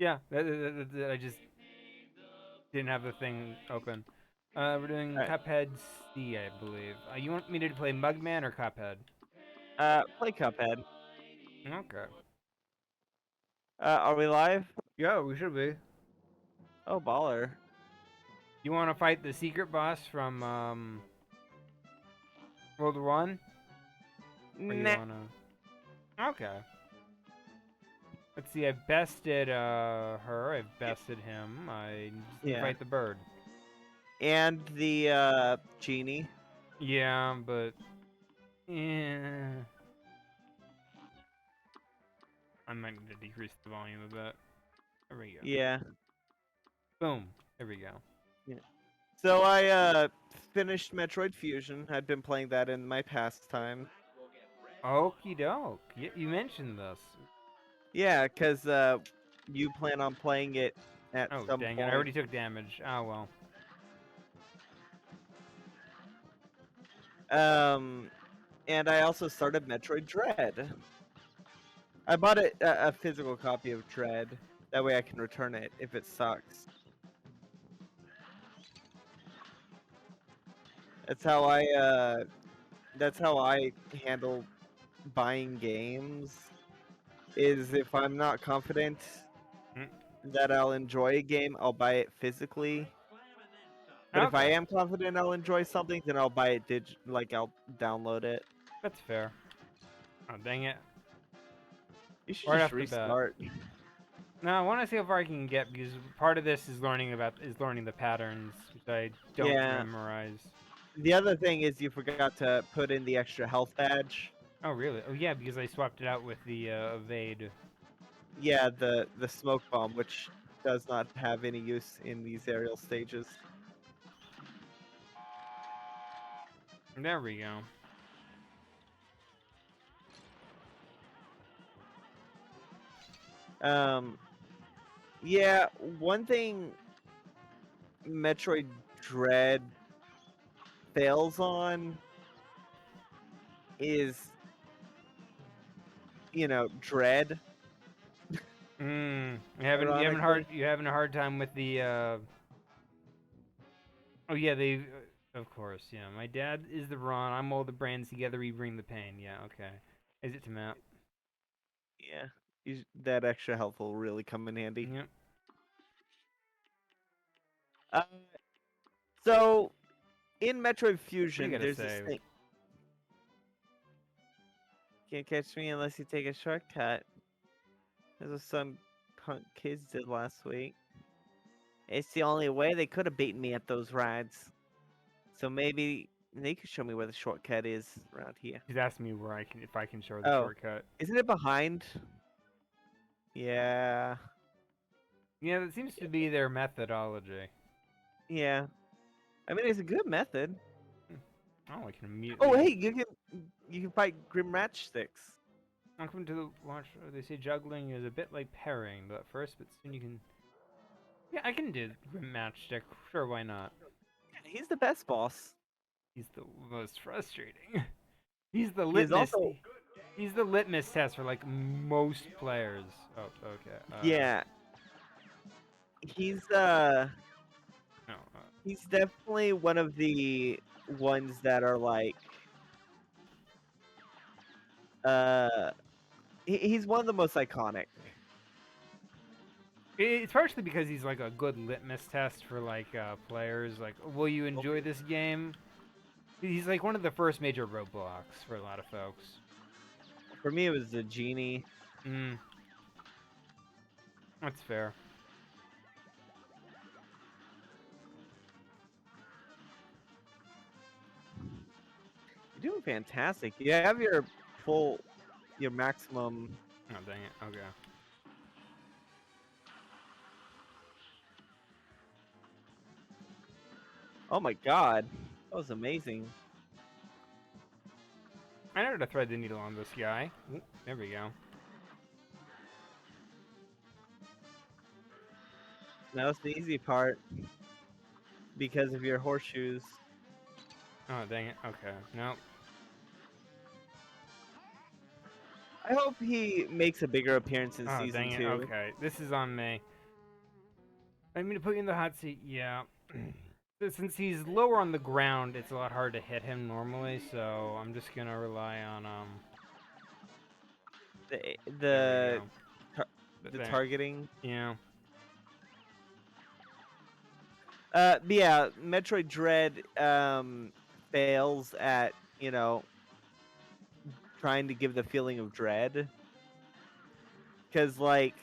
Yeah, I just didn't have the thing open. We're doing Alright. Cuphead C, I believe. You want me to play Mugman or Cuphead? Play Cuphead. Okay. Are we live? Yeah, we should be. Oh, baller. You want to fight the secret boss from World War One, or you Nah. wanna? Okay. Let's see. I've bested her. I've bested him. I just need to Yeah. fight the bird. And the genie. Yeah, but yeah, I might need to decrease the volume a bit. There we go. Yeah. Boom. There we go. Yeah. So I finished Metroid Fusion. I'd been playing that in my pastime. Okie doke. You mentioned this. Yeah, cause you plan on playing it at Oh, some dang it. I point. already took damage. Oh, well. Um, and I also started Metroid Dread. I bought a physical copy of Dread. That way I can return it if it sucks. That's how I that's how I handle buying games. Is if I'm not confident Mm, that I'll enjoy a game, I'll buy it physically. But if I okay. am confident I'll enjoy something, then I'll buy it like I'll download it. That's fair. Oh, dang it. You should Right just off the bat. restart. Now, I want to see how far I can get because part of this is learning the patterns, which I don't Yeah. memorize. The other thing is you forgot to put in the extra health badge. Oh, really? Oh, yeah, because I swapped it out with the evade. Yeah, the smoke bomb, which does not have any use in these aerial stages. There we go. Um, yeah, one thing Metroid Dread fails on is, dread, ironically. You having a hard time with the Oh yeah, they of course, yeah. My dad is the Ron. I'm all the brands together. We bring the pain. Yeah, okay. Is it to map? Yeah, that extra health will really come in handy. Yep. Uh, so, in Metroid What do you Fusion, gotta there's this say? thing. Can't catch me unless you take a shortcut. That's what some punk kids did last week. It's the only way they could have beaten me at those rides. So maybe they could show me where the shortcut is around here. He's asking me where I can if I can show the Oh, shortcut. isn't it behind? Yeah. Yeah, that seems to be their methodology. Yeah. I mean, it's a good method. Hmm. Oh, I can Oh, immediately. hey, you can fight Grim Matchsticks. Welcome to the launch. They say juggling is a bit like parrying, but first, but soon you can. Yeah, I can do matchstick. Sure, why not? He's the best boss. He's the most frustrating. He's the He is litmus. also, He's the litmus test for like most players. Oh, okay. yeah, he's No. he's definitely one of the ones that are like uh he's one of the most iconic. It's partially because he's like a good litmus test for like players. Like, will you enjoy this game? He's like one of the first major roadblocks for a lot of folks. For me, it was the genie. Mm, that's fair. You're doing fantastic. You have your maximum. Oh, dang it. Okay. Oh my god, that was amazing. I know how to thread the needle on this guy. Ooh, there we go. That was the easy part because of your horseshoes. Oh, dang it. Okay. Nope. I hope he makes a bigger appearance in Oh, season dang it. 2. Okay, this is on me. I mean to put you in the hot seat. Yeah. Since he's lower on the ground, it's a lot hard to hit him normally. So I'm just gonna rely on The There we the go. tar- the There. targeting. Yeah. But yeah, Metroid Dread fails at, trying to give the feeling of dread, cuz like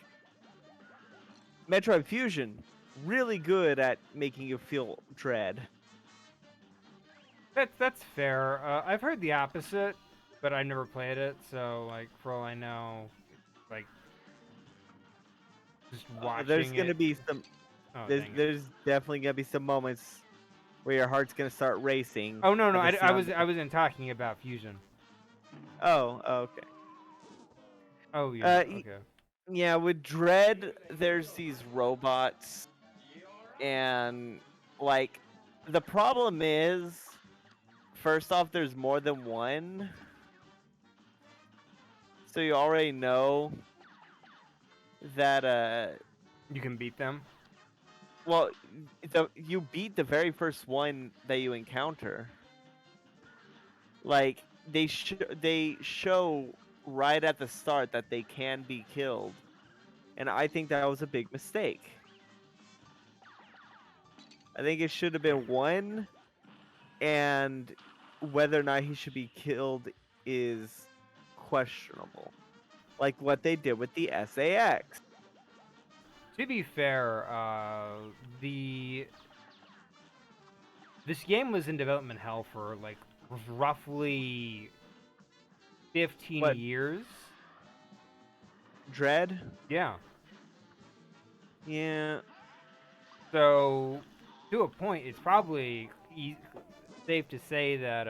Metroid Fusion really good at making you feel dread. That's fair. I've heard the opposite, but I never played it. So like for all I know, like just There's watching going to it. be some Oh there's dang it. there's definitely going to be some moments where your heart's going to start racing Oh no no at the sound I of wasn't talking about fusion. okay. Oh yeah. Uh, Okay. Yeah, with Dread, there's these robots, and like the problem is, first off, there's more than one, so you already know that You can beat them. well, you beat the very first one that you encounter. Like they show right at the start that they can be killed, and I think that was a big mistake. I think it should have been one, and whether or not he should be killed is questionable. Like what they did with the SAX. To be fair, the this game was in development hell for like roughly 15 What, years. Dread? Yeah. Yeah. So to a point, it's probably safe to say that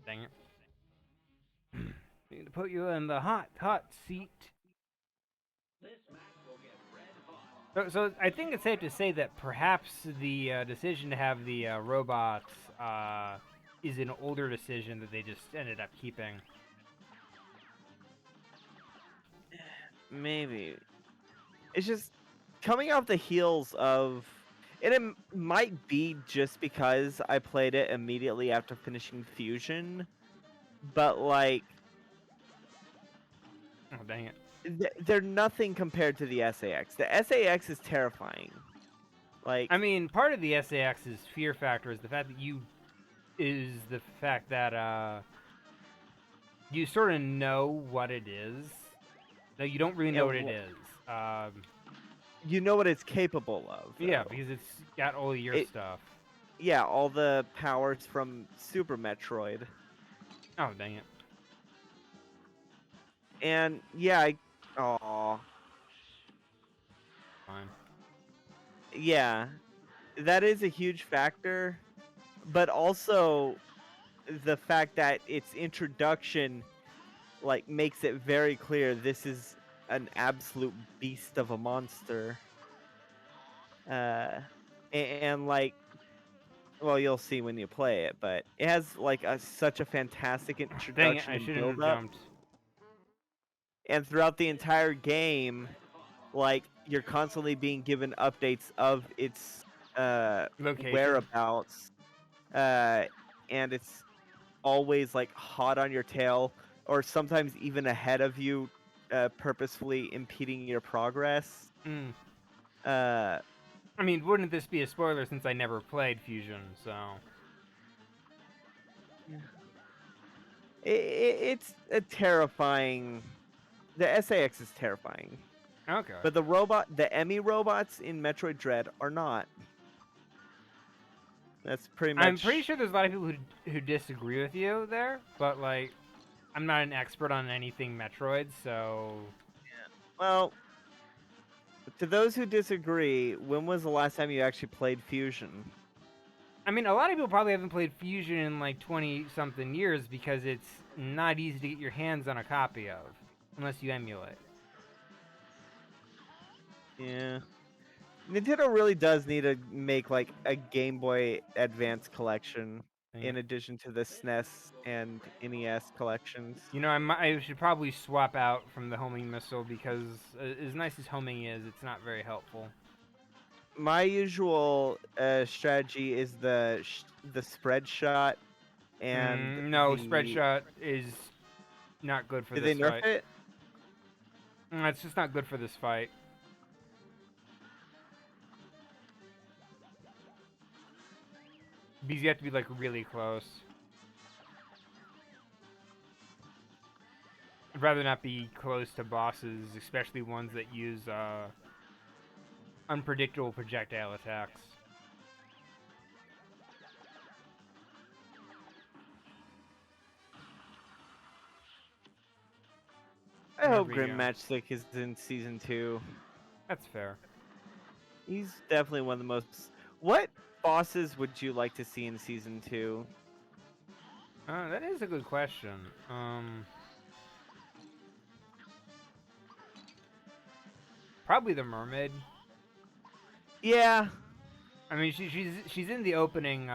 dang it. Need to put you in the hot seat. So I think it's safe to say that perhaps the decision to have the robots is an older decision that they just ended up keeping. Maybe. It's just coming off the heels of, and might be just because I played it immediately after finishing Fusion, but like Oh dang it! they're nothing compared to the SAX. The SAX is terrifying. I Like, mean, part of the SAX's fear factor is the fact that you sort of know what it is. No, you don't really know what and it is. you know what it's capable of, Yeah, though. because it's got all your It stuff. Yeah, all the powers from Super Metroid. Oh dang it! And yeah, aw, Fine. yeah, that is a huge factor, but also the fact that its introduction like makes it very clear this is an absolute beast of a monster. And like, well, you'll see when you play it, but it has like such a fantastic Dang it! introduction I and shouldn't build have up, jumped. and throughout the entire game, like you're constantly being given updates of its Location. whereabouts, uh, and it's always like hot on your tail, or sometimes even ahead of you, purposefully impeding your progress. Mm. Uh, I mean, wouldn't this be a spoiler since I never played Fusion? So it's a terrifying. The SAX is terrifying, okay. but the Emmy robots in Metroid Dread are not. That's pretty I'm pretty much. sure there's a lot of people who disagree with you there, but like, I'm not an expert on anything Metroid, so Well, to those who disagree, when was the last time you actually played Fusion? I mean, a lot of people probably haven't played Fusion in like 20 something years because it's not easy to get your hands on a copy of unless you emulate. Yeah. Nintendo really does need to make like a Game Boy Advance collection. in addition to the SNES and NES collections. You know, I should probably swap out from the homing missile because as nice as homing is, it's not very helpful. My usual strategy is the spread shot and No, spread the. shot is not good for Did they this nerf fight. it? It's just not good for this fight. Because you have to be like really close. I'd rather not be close to bosses, especially ones that use unpredictable projectile attacks. I There hope we Grim go. Matchstick is in season 2. That's fair. He's definitely one of the most. What bosses would you like to see in season 2? That is a good question. Probably the mermaid. Yeah. I mean, she's in the opening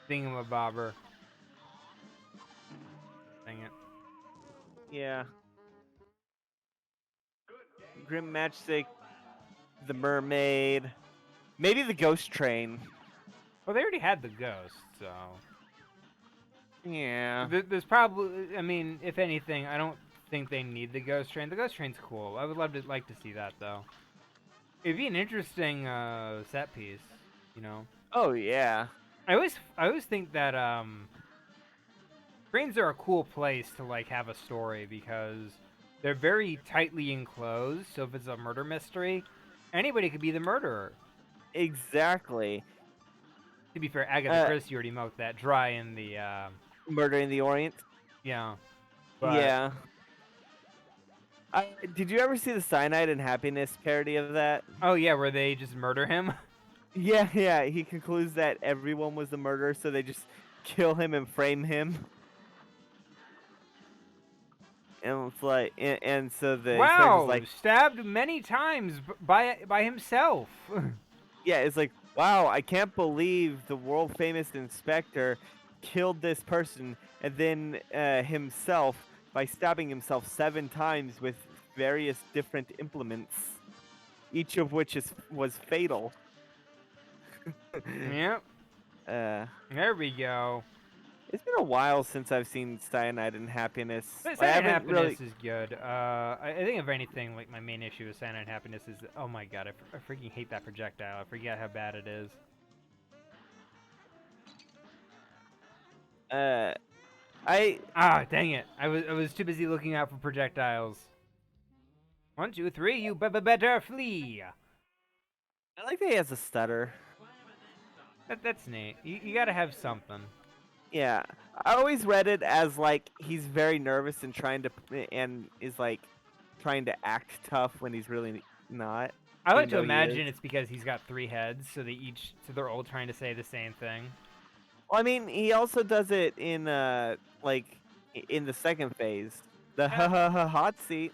thingamabobber. Dang it. Yeah. Grim Matchstick, the mermaid, maybe the ghost train. Well, they already had the ghost, so Yeah. there's probably. I mean, if anything, I don't think they need the ghost train. The ghost train's cool. I would like to see that though. It'd be an interesting set piece, you know. Oh yeah. I always think that trains are a cool place to like have a story because they're very tightly enclosed. So if it's a murder mystery, anybody could be the murderer. Exactly. To be fair, Agatha Christie already milked that dry in the Murder in the Orient. yeah. But Yeah. Did you ever see the Cyanide and Happiness parody of that? oh yeah, where they just murder him. Yeah, yeah. He concludes that everyone was the murderer, so they just kill him and frame him. And it's like, and so the inspector's Wow, like, stabbed many times by himself. yeah, it's like, wow, I can't believe the world famous inspector killed this person, and then himself by stabbing himself 7 times with various different implements, each of which was fatal. Yep. Uh, There we go. it's been a while since I've seen Cyanide and Happiness. But I Cyanide haven't Happiness really. is good. I think if anything, like my main issue with Cyanide Happiness is, oh my god, I freaking hate that projectile. I forget how bad it is. I Dang it! I was too busy looking out for projectiles. 1, 2, 3, you better flee. like that he has a stutter. That's neat. You gotta have something. Yeah, I always read it as like he's very nervous and is like trying to act tough when he's really not. I like even to though he imagine is. it's because he's got 3 heads, so they're all trying to say the same thing. Well, I mean, he also does it in like in the second phase, the Yeah. hot seat.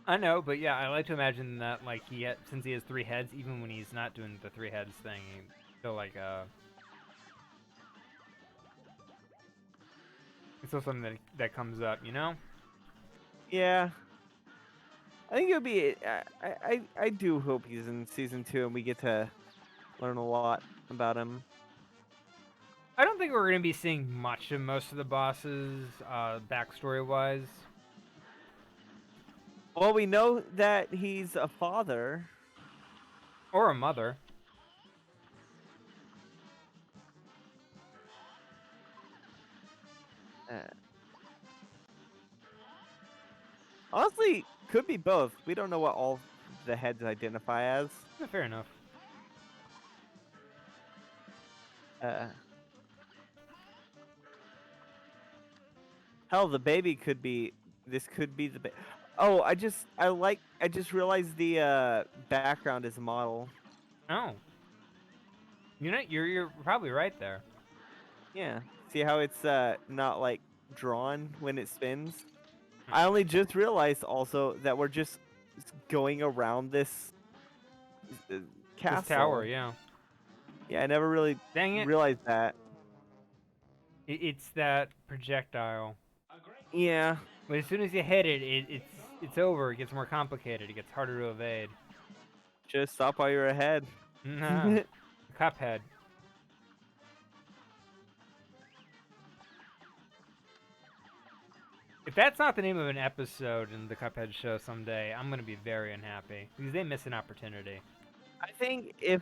I know, but yeah, I like to imagine that like since he has 3 heads, even when he's not doing the 3 heads thing, he's still like it's still something that comes up, you know? Yeah, I think it'll be. I do hope he's in season 2 and we get to learn a lot about him. I don't think we're gonna be seeing much of most of the bosses, backstory wise. Well, we know that he's a father. Or a mother. Uh, honestly, could be both. We don't know what all the heads identify as. Fair enough. Uh, hell, the baby could be. This could be the. Oh, I just realized the background is a model. Oh. You know, you're probably right there. Yeah. See how it's not like drawn when it spins. I only just realized also that we're just going around this castle. This tower, yeah. Yeah, I never really Dang it. realized that. It's that projectile. Yeah. But as soon as you hit it, it's over. It gets more complicated. It gets harder to evade. Just stop while you're ahead. Nah. Cuphead. If that's not the name of an episode in the Cuphead show someday, I'm gonna be very unhappy because they miss an opportunity. I think if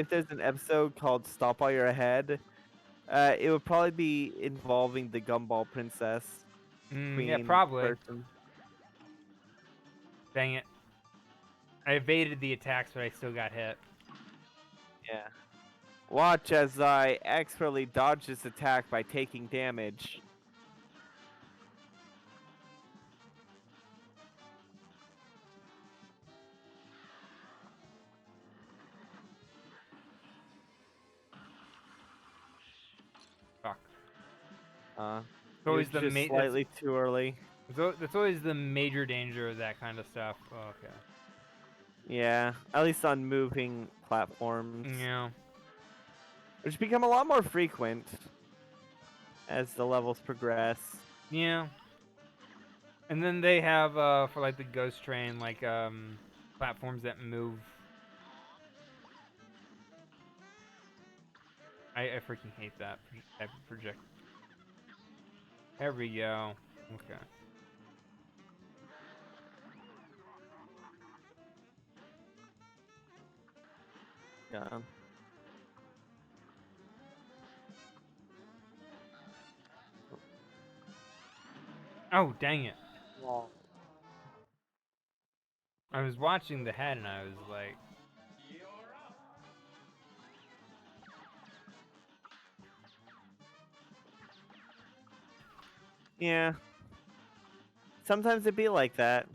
there's an episode called "Stop While You're Ahead," it would probably be involving the Gumball Princess Yeah, Queen probably. person. Dang it. I evaded the attacks, but I still got hit. Yeah. Watch as I expertly dodge this attack by taking damage. Fuck. It's You're always the just slightly too early. that's always the major danger of that kind of stuff. Oh, okay. Yeah, at least on moving platforms, Yeah. which become a lot more frequent as the levels progress. Yeah. And then they have for like the ghost train like platforms that move. I freaking hate that type of project. There we go. Okay. Yeah. Oh, dang it. Well, I was watching the head and I was like, yeah. Sometimes it be like that.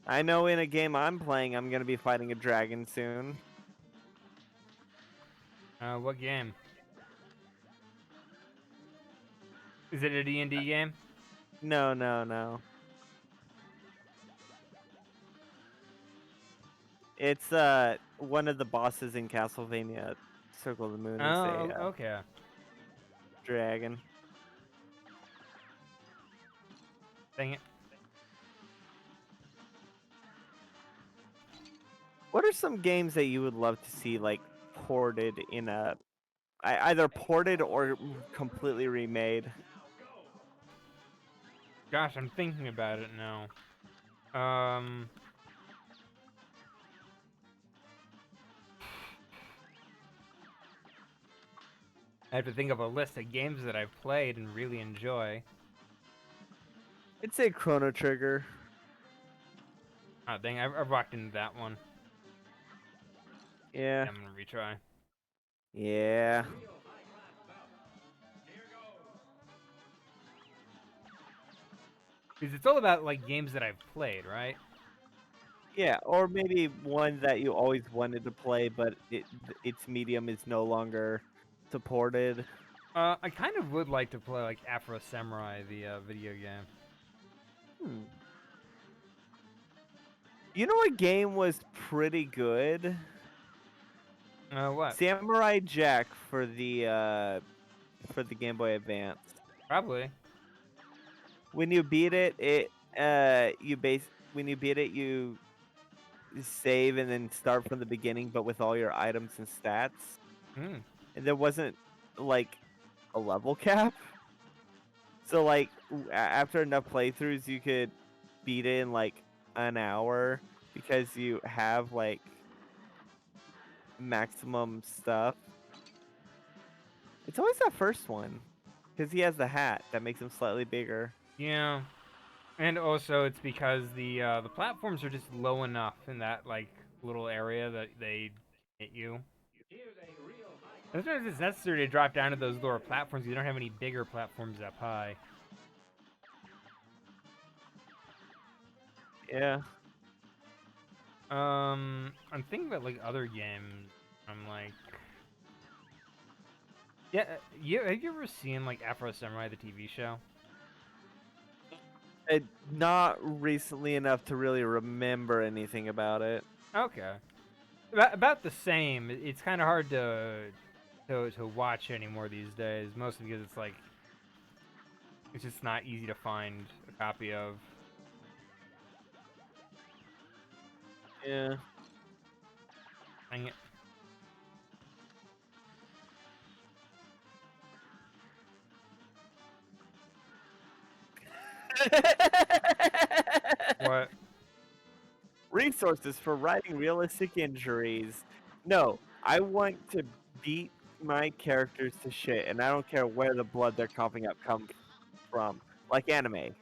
I know in a game I'm playing, I'm gonna be fighting a dragon soon. what game? Is it a D&D game? No, no, no. It's one of the bosses in Castlevania Circle of the Moon is a Oh, okay. dragon. Dang it. What are some games that you would love to see like ported in a either ported or completely remade? Gosh, I'm thinking about it now. Um, I have to think of a list of games that I've played and really enjoy. I'd say Chrono Trigger. Oh, dang, I've walked into that one. Yeah. I'm gonna retry. Yeah. Because it's all about, like, games that I've played, right? Yeah, or maybe one that you always wanted to play, but its medium is no longer supported. I kind of would like to play, like, Afro Samurai, the video game. Hmm. You know what game was pretty good? What? Samurai Jack for the Game Boy Advance. Probably. When you beat it, when you beat it, you save and then start from the beginning, but with all your items and stats. Hmm. And there wasn't like a level cap, so like after enough playthroughs, you could beat it in like an hour because you have like maximum stuff. It's always that first one because he has the hat that makes him slightly bigger. Yeah. And also, it's because the platforms are just low enough in that, like, little area that they hit you. Sometimes it's necessary to drop down to those lower platforms. You don't have any bigger platforms up high. Yeah. I'm thinking about like other games. I'm like, yeah, have you ever seen like Afro Samurai, the TV show? Not recently enough to really remember anything about it. Okay, about the same. It's kind of hard to to watch anymore these days, mostly because it's like it's just not easy to find a copy of. Yeah. Dang it. What? Resources for writing realistic injuries. No, I want to beat my characters to shit, and I don't care where the blood they're coughing up comes from. Like anime.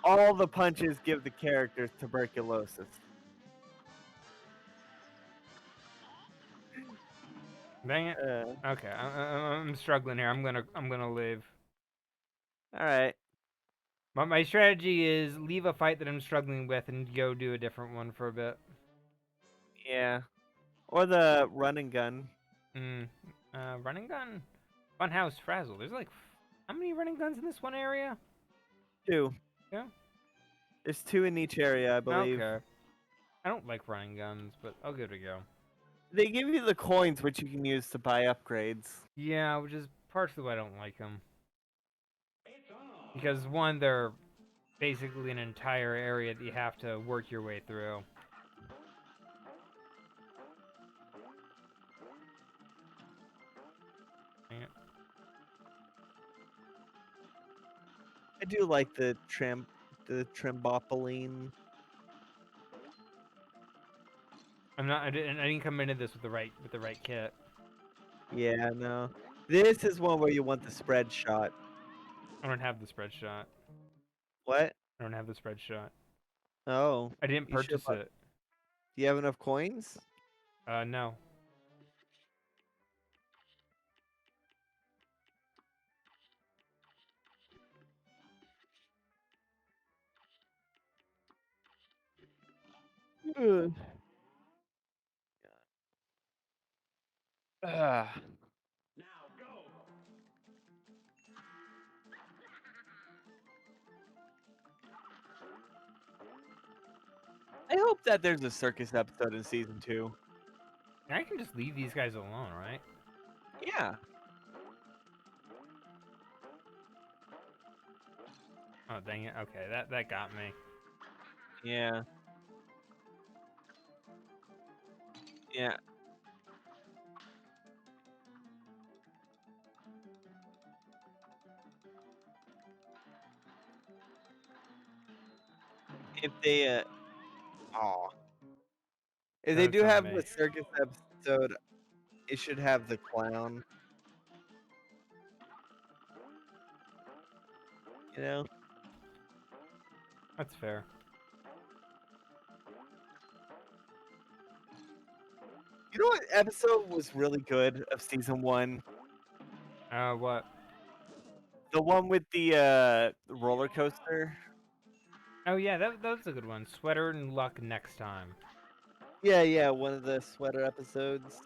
All the punches give the characters tuberculosis. Dang it. Uh, Okay, I'm struggling here. I'm gonna leave. Alright. My strategy is leave a fight that I'm struggling with and go do a different one for a bit. Yeah. Or the run and gun. Mm. Running gun. Funhouse Frazzle. There's like how many running guns in this one area? 2. Yeah. There's 2 in each area, I believe. Okay. I don't like running guns, but I'll give it a go. They give you the coins which you can use to buy upgrades. Yeah, which is partially why I don't like them. Because one, they're basically an entire area that you have to work your way through. Dang it. I do like the trimbopoline. I didn't come into this with the right kit. Yeah, no. This is one where you want the spread shot. I don't have the spread shot. What? I don't have the spread shot. Oh, I didn't you should. purchase it. Do you have enough coins? No. Ugh. Ah. I hope that there's a circus episode in season 2. I can just leave these guys alone, right? Yeah. Oh, dang it. Okay, that got me. Yeah. Yeah. If they aw. If they do That's on have me. a circus episode, it should have the clown. You know? That's fair. You know what episode was really good of season 1? What? The one with the roller coaster. Oh yeah, that's a good one. Sweater and luck next time. Yeah, yeah, one of the sweater episodes.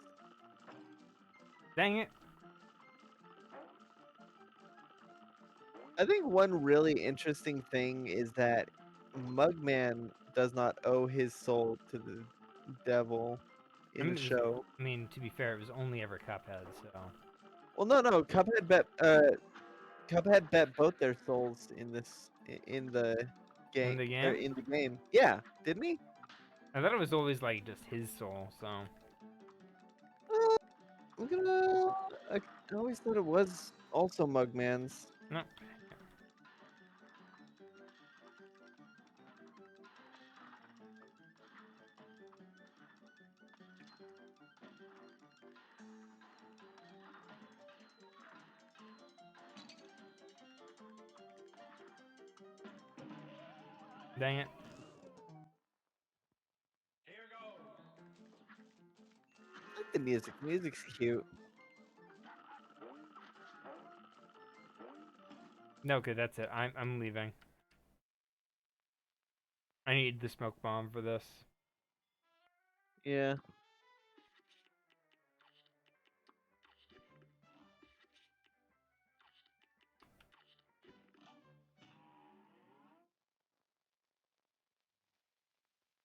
Dang it. I think one really interesting thing is that Mugman does not owe his soul to the devil I in the mean, show. to be fair, it was only ever Cuphead, so. Well, no. Cuphead bet both their souls in in the In game the or game? in the game. Yeah, didn't he? I thought it was always like just his soul, so. Uh, I'm gonna. I always thought it was also Mugman's. No. Dang it. I like the music. Music's cute. No, good, that's it. I'm leaving. I need the smoke bomb for this. Yeah.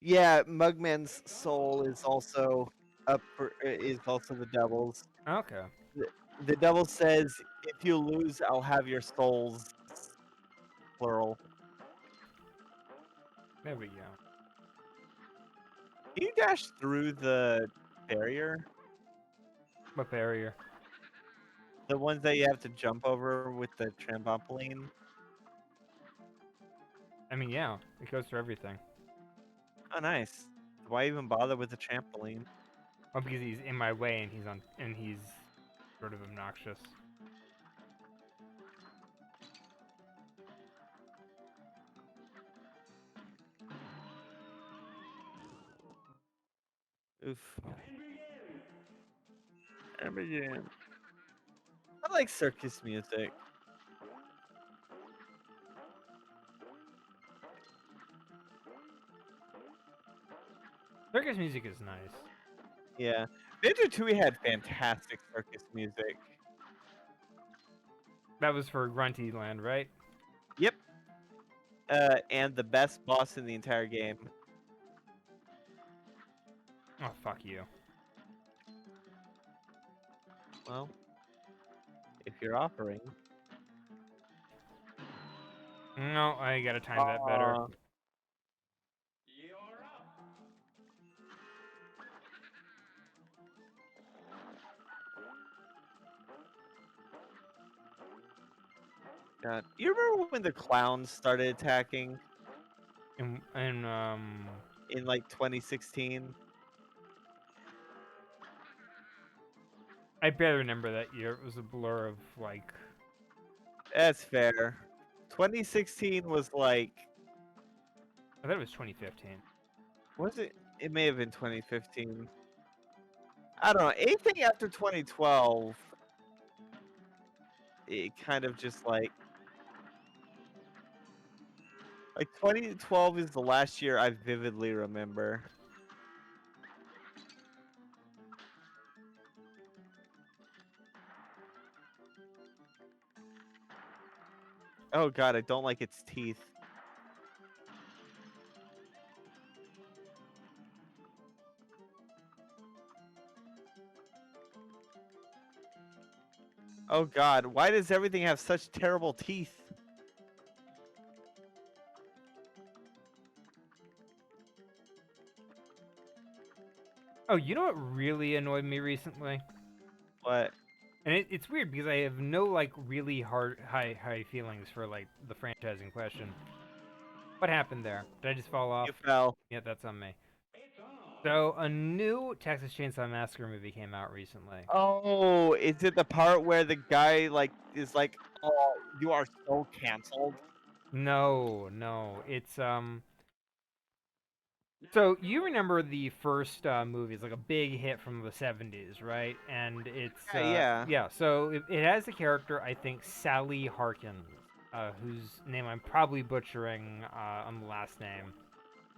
Yeah, Mugman's soul is also up for is also the devil's. Okay. The devil says, "If you lose, I'll have your souls." Plural. There we go. Can you dash through the barrier? What barrier? The ones that you have to jump over with the trampoline? I mean, yeah, it goes through everything. Oh, nice. Why even bother with the trampoline? Oh, because he's in my way and he's sort of obnoxious. Oof. And begin. I like circus music. Circus music is nice. Yeah. Banjo-Tooie had fantastic circus music. That was for Grunty Land, right? Yep. And the best boss in the entire game. Oh, fuck you. Well, if you're offering. No, I gotta time that better. God. You remember when the clowns started attacking And in like 2016? I barely remember that year. It was a blur of like. That's fair. 2016 was like, I thought it was 2015. was it? It may have been 2015. I don't know. Anything after 2012, it kind of just like 2012 is the last year I vividly remember. Oh god, I don't like its teeth. Oh god, why does everything have such terrible teeth? Oh, you know what really annoyed me recently? What? And it's weird because I have no like really high feelings for like the franchise in question. What happened there? Did I just fall off? You fell. Yeah, that's on me. So a new Texas Chainsaw Massacre movie came out recently. Oh, is it the part where the guy like is like, "Oh, you are so canceled"? No, no, it's So you remember the first movie? It's like a big hit from the '70s, right? And it's Yeah, yeah. yeah. So it has a character, I think, Sally Harkins, whose name I'm probably butchering on the last name.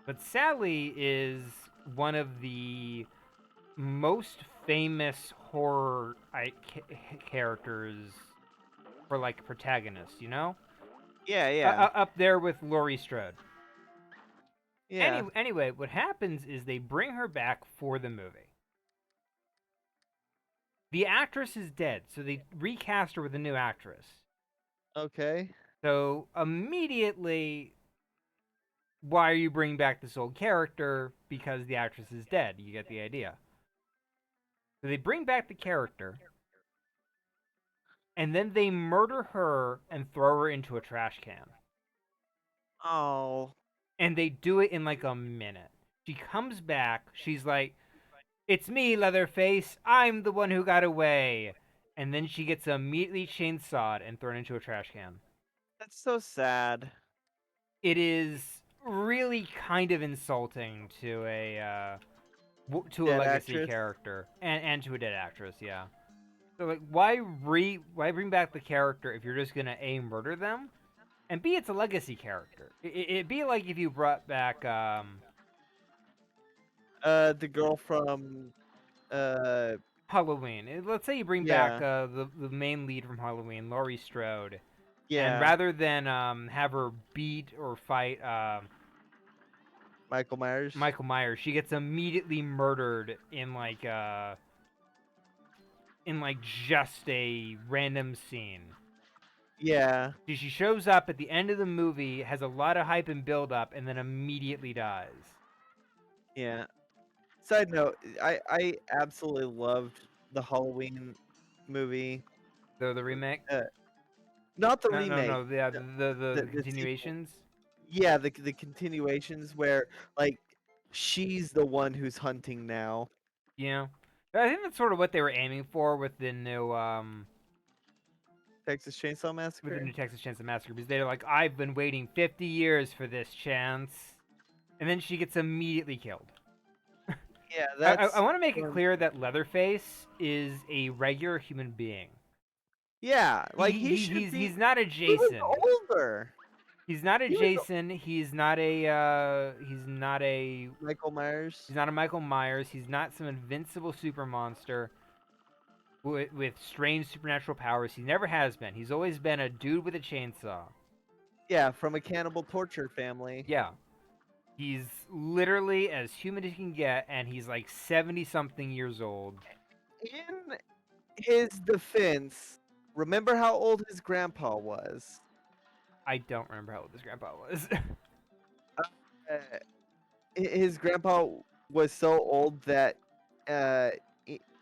But Sally is one of the most famous horror characters for like protagonists. You know, Yeah, yeah. up there with Laurie Strode. Yeah. Anyway, what happens is they bring her back for the movie. The actress is dead, so they recast her with a new actress. Okay. So immediately, why are you bringing back this old character? Because the actress is dead. You get the idea. So they bring back the character, and then they murder her and throw her into a trash can. Oh. And they do it in like a minute. She comes back. She's like, "It's me, Leatherface. I'm the one who got away." And then she gets immediately chainsawed and thrown into a trash can. That's so sad. It is really kind of insulting to to a Dead legacy actress. character and to a dead actress. Yeah. So like, why bring back the character if you're just gonna A, murder them, and B, it's a legacy character. It'd be like if you brought back The girl from uh Halloween. Let's say you bring back yeah. the main lead from Halloween, Laurie Strode, and Yeah. rather than have her beat or fight Michael Myers. Michael Myers. She gets immediately murdered in like just a random scene. Yeah, She shows up at the end of the movie, has a lot of hype and build up, and then immediately dies. yeah. Side note, I absolutely loved the Halloween movie. The remake? Uh, Not the No, no, remake, no. Yeah, the the the sequel. continuations. Yeah, the continuations where like she's the one who's hunting now. Yeah, I think that's sort of what they were aiming for Texas Chainsaw with the Massacre. new Texas Chainsaw Massacre, because they're like, I've been waiting 50 years for this chance, and then she gets immediately killed. Yeah, I that's want to make it one. clear that Leatherface is a regular human being. Yeah, like he should He's be. not a He was Jason. older. He's not a He was Jason. Michael Myers. He's not a Michael Myers. He's not some invincible super monster with strange supernatural powers. He never has been. He's always been a dude with a chainsaw. Yeah, from a cannibal torture family. Yeah. He's literally as human as he can get, and he's like 70 something years old. In his defense, remember how old his grandpa was? I don't remember how old his grandpa was. Uh, his grandpa was so old that uh,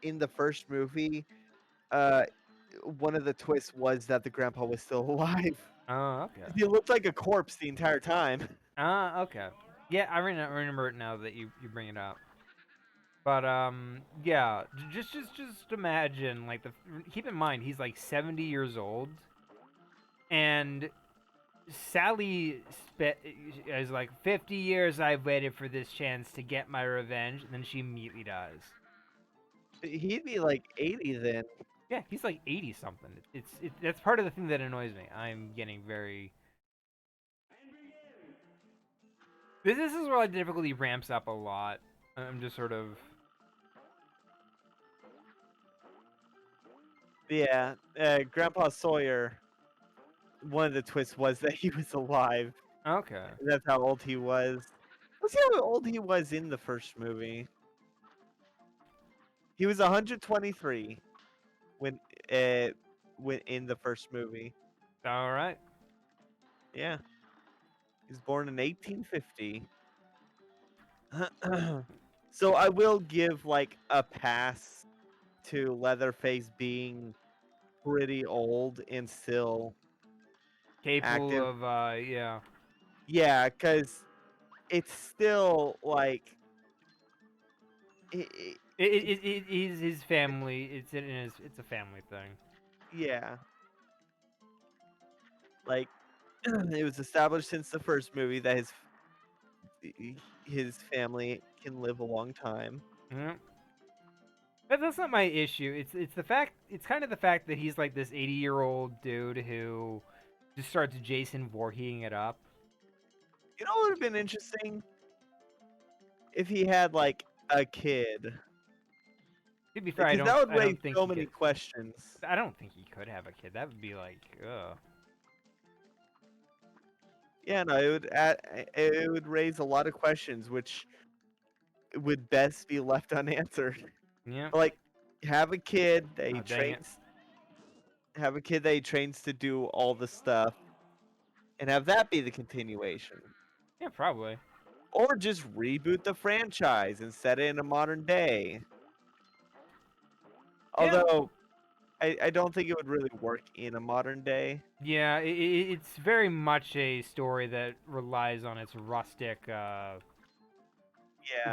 in the first movie, uh, one of the twists was that the grandpa was still alive. Oh, okay. He looked like a corpse the entire time. Okay. Yeah, I remember it now that you bring it up. But yeah, just imagine like keep in mind he's like 70 years old, and Sally is like 50 years I've waited for this chance to get my revenge, and then she immediately dies. He'd be like 80 then. Yeah, he's like 80 something. That's part of the thing that annoys me. I'm getting very. This is where like the difficulty ramps up a lot. I'm just sort of Yeah, Grandpa Sawyer. One of the twists was that he was alive. okay. That's how old he was. Let's see how old he was in the first movie. He was 123 when uh when in the first movie. All right. Yeah, he was born in 1850. So I will give like a pass to Leatherface being pretty old and still Capable active. of yeah. Yeah, because it's still like it, It is his family. It's a family thing. yeah, like it was established since the first movie that his family can live a long time. Yeah. That's not my issue. It's the fact. It's kind of the fact that he's like this 80-year-old dude who just starts Jason Voorheesing it up. You know what would have been interesting if he had like a kid, To be fair, because that would I raise don't think so he many could. questions. I don't think he could have a kid. That would be like, ugh. Yeah, no, it would raise a lot of questions, which would best be left unanswered. Yeah. Like, have a kid that he Oh, dang it. trains, have a kid that he trains to do all the stuff, and have that be the continuation. Yeah, probably. Or just reboot the franchise and set it in a modern day. Yeah. Although I don't think it would really work in a modern day. Yeah, it's very much a story that relies on its rustic Yeah,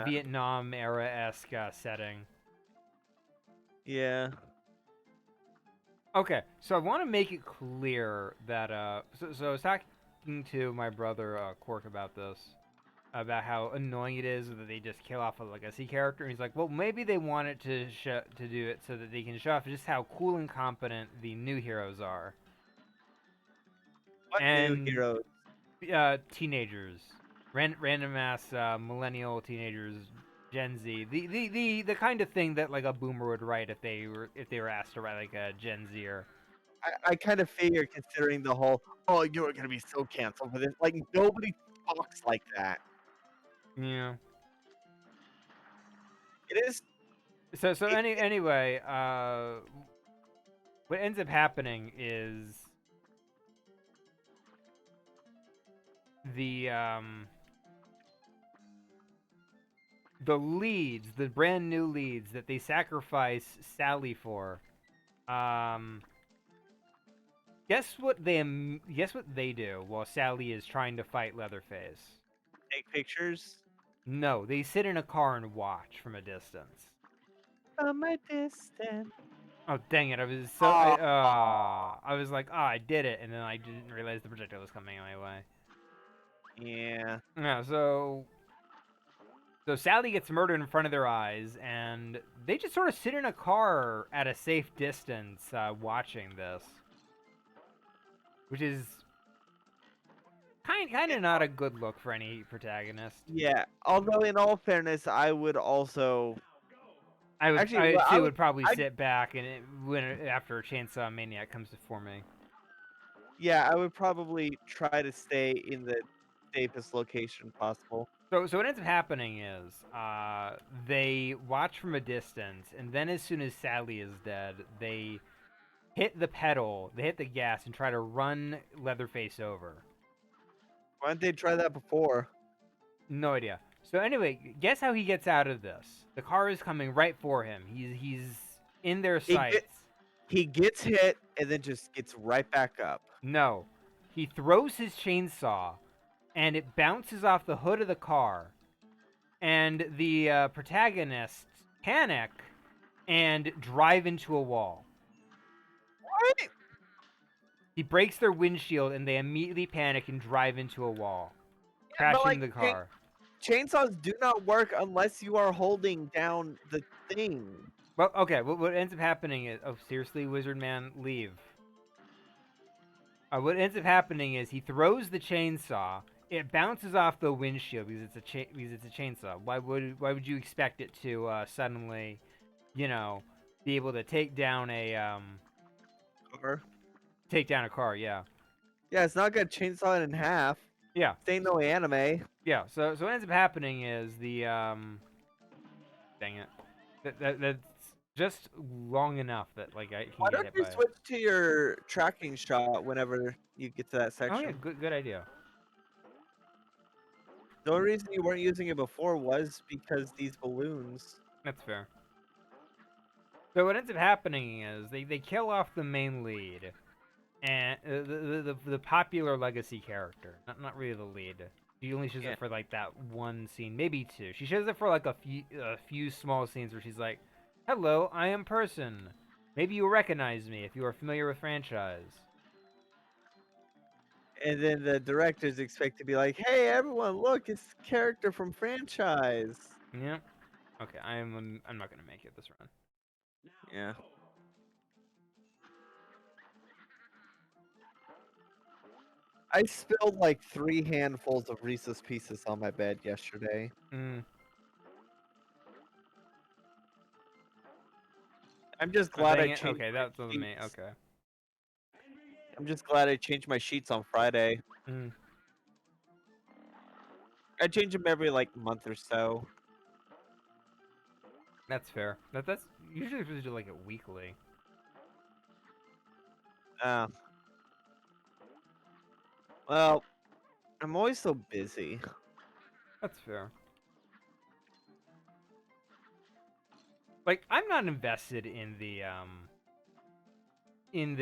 Vietnam era esque setting. yeah. Okay, so I want to make it clear that so I was talking to my brother Quark about this, about how annoying it is that they just kill off a legacy character. And he's like, well, maybe they wanted to do it so that they can show off just how cool and competent the new heroes are. What new And heroes? teenagers, random ass millennial teenagers, Gen Z, the kind of thing that like a boomer would write if they were asked to write like a Gen Zer. I kind of figure considering the whole, oh, you're gonna be so canceled for this. Like nobody talks like that. Yeah. It is. Anyway, what ends up happening is the um the leads, the brand new leads that they sacrifice Sally for. Um, guess what they do while Sally is trying to fight Leatherface? Take pictures No, they sit in a car and watch from a distance. from a distance. Oh dang it! I was Oh, I was like, oh, I did it, and then I didn't realize the projectile was coming my way. yeah. Yeah, so Sally gets murdered in front of their eyes, and they just sort of sit in a car at a safe distance, watching this, which is kind of not a good look for any protagonist. Yeah. Although, in all fairness, I would also actually. I Well, I too would. would probably I sit back and after Chainsaw Maniac comes before me. Yeah. I would probably try to stay in the safest location possible. So what ends up happening is they watch from a distance, and then as soon as Sally is dead, they hit the pedal, they hit the gas, and try to run Leatherface over. Why didn't they try that before? No idea. So anyway, guess how he gets out of this? The car is coming right for him. He's in their He get sights. he gets hit and then just gets right back up. No, he throws his chainsaw, and it bounces off the hood of the car, and the protagonists panic and drive into a wall. What? He breaks their windshield, and they immediately panic and drive into a wall, Yeah, but crashing like the car. chainsaws do not work unless you are holding down the thing. Well, okay. What ends up happening is, oh, seriously, Wizard Man, leave. What ends up happening is he throws the chainsaw. It bounces off the windshield because it's a chainsaw. Why would you expect it to suddenly, you know, be able to Or take down a car? Yeah, yeah, it's not gonna chainsaw it in half. yeah, This ain't no anime. yeah. So what ends up happening is dang it, that's just long enough that like I can Why get don't hit you by it. switch to your tracking shot whenever you get to that Oh yeah, section? good idea. The only reason you weren't using it before was because these balloons. That's fair. So what ends up happening is they kill off the main lead, and the popular legacy character, not really the lead. She only shows Yeah. up for like that one scene, maybe two. She shows up for like a few small scenes where she's like, "Hello, I am person. Maybe you'll recognize me if you are familiar with franchise." And then the directors expect to be like, "Hey, everyone, look, it's the character from franchise." Yeah. Okay, I'm not gonna make it this run. Yeah. I spilled like 3 handfuls of Reese's Pieces on my bed yesterday. Mm. I'm just Oh glad I dang it. changed Okay, my that's on me. sheets. Okay. I'm just glad I changed my sheets on Friday. Mm. I change them every like month or so. That's fair. That's usually supposed to do like it weekly. Uh, well, I'm always so busy. That's fair. Like I'm not invested in the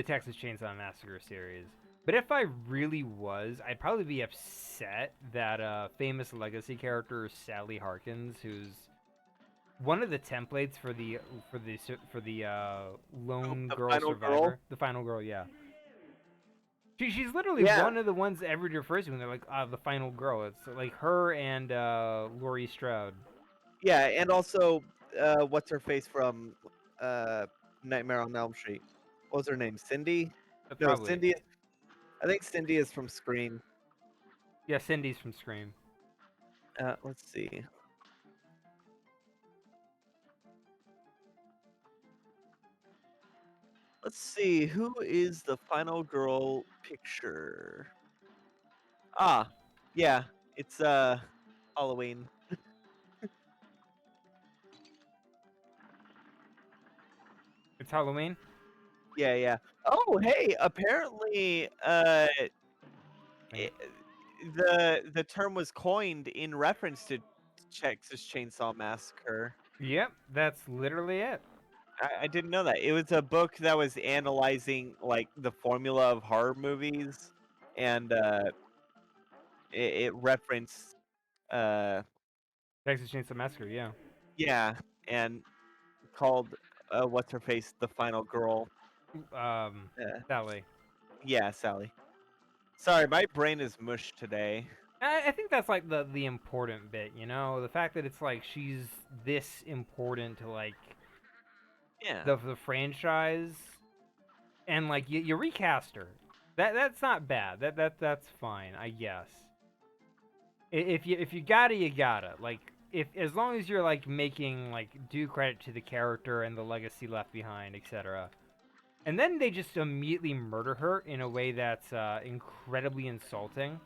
Texas Chainsaw Massacre series. But if I really was, I'd probably be upset that famous legacy character Sally Harkins, who's one of the templates for the Oh, lone the girl final girl. survivor, the final girl, yeah. She's literally Yeah, one of the ones that everybody refers to when they're like, the final girl. It's like her and Laurie Strode. yeah, and also, what's her face from uh, Nightmare on Elm Street? What was her name? Cindy? No, Probably, Cindy. I think Cindy is from Scream. yeah. Cindy's from Scream. Let's see. Let's see. Who is the final girl picture? Ah, yeah, it's Halloween. Halloween. Yeah, yeah. Oh, hey, apparently, Like, the term was coined in reference to Texas Chainsaw Massacre. yep, that's literally it. I didn't know that. It was a book that was analyzing like the formula of horror movies, and it referenced uh Texas Chainsaw Massacre. Yeah. yeah, and called what's her face the final girl. Uh, Sally. yeah, Sally. Sorry, my brain is mush today. I think that's like the important bit, you know, the fact that it's like she's this important to like Yeah, the franchise, and like you recast her. That's not bad. That's fine, I guess. If you gotta, you gotta. Like, if as long as you're like making like due credit to the character and the legacy left behind, etc. And then they just immediately murder her in a way that's incredibly insulting.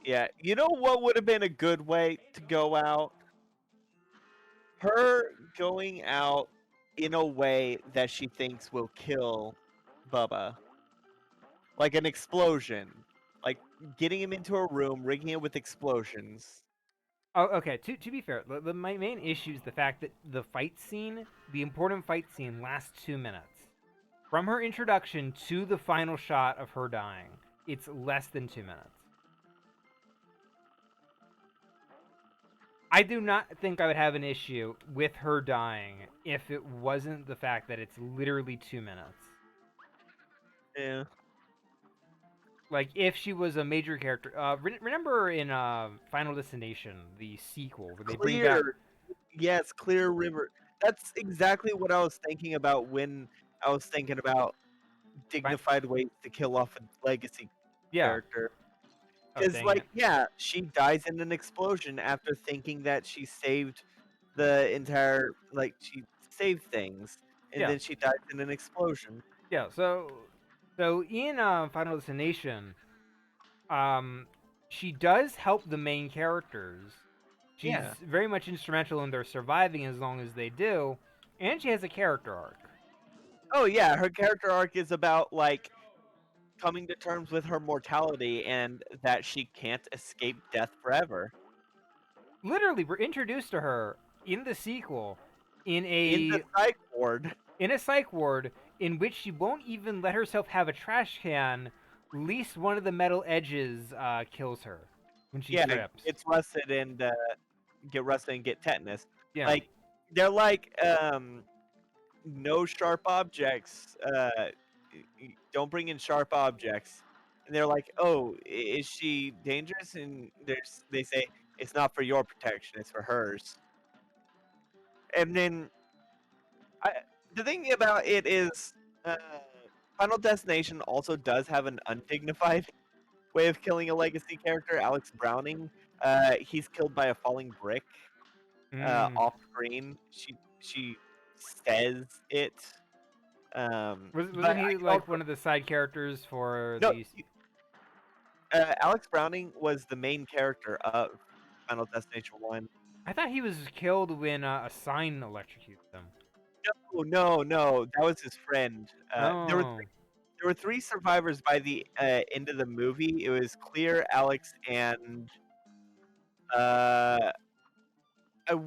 yeah. You know what would have been a good way to go out? Her going out in a way that she thinks will kill Bubba. Like an explosion. Like getting him into a room, rigging it with explosions. Oh, okay. To be fair, my main issue is the fact that the fight scene, the important fight scene, lasts 2 minutes. From her introduction to the final shot of her dying, it's less than 2 minutes. I do not think I would have an issue with her dying if it wasn't the fact that it's literally 2 minutes. Yeah. Like, if she was a major character. Remember in Final Destination, the sequel, where they bring back. Clear. Yes, Clear River. That's exactly what I was thinking about when I was thinking about dignified ways to kill off a legacy Yeah. character. Oh, Because, dang like, it. yeah, she dies in an explosion after thinking that she saved the entire, like, she saved things, and Yeah. then she dies in an explosion. Yeah. So in Final Destination, um, she does help the main characters. She's Yeah. very much instrumental in their surviving as long as they do, and she has a character arc. Oh, yeah, her character arc is about, like, coming to terms with her mortality and that she can't escape death forever. Literally, we're introduced to her in the sequel in In the a psych ward. in a psych ward in which she won't even let herself have a trash can. Least one of the metal edges kills her when she Yeah, trips. gets rusted and get rusted and get tetanus. Yeah. Like they're like no sharp objects. Don't bring in sharp objects. And they're like, "Oh, is she dangerous?" And they say it's not for your protection; it's for hers. And then I, the thing about it is, uh, Final Destination also does have an undignified way of killing a legacy character, Alex Browning. He's killed by a falling brick Mm. off screen. She says it. But Wasn't I he can like also one of the side characters for no. the? Alex Browning was the main character of Final Destination One. I thought he was killed when a sign electrocutes him. No, no, no. That was his friend. Oh. There were three survivors by the end of the movie. It was Clear, Alex, and uh, uh,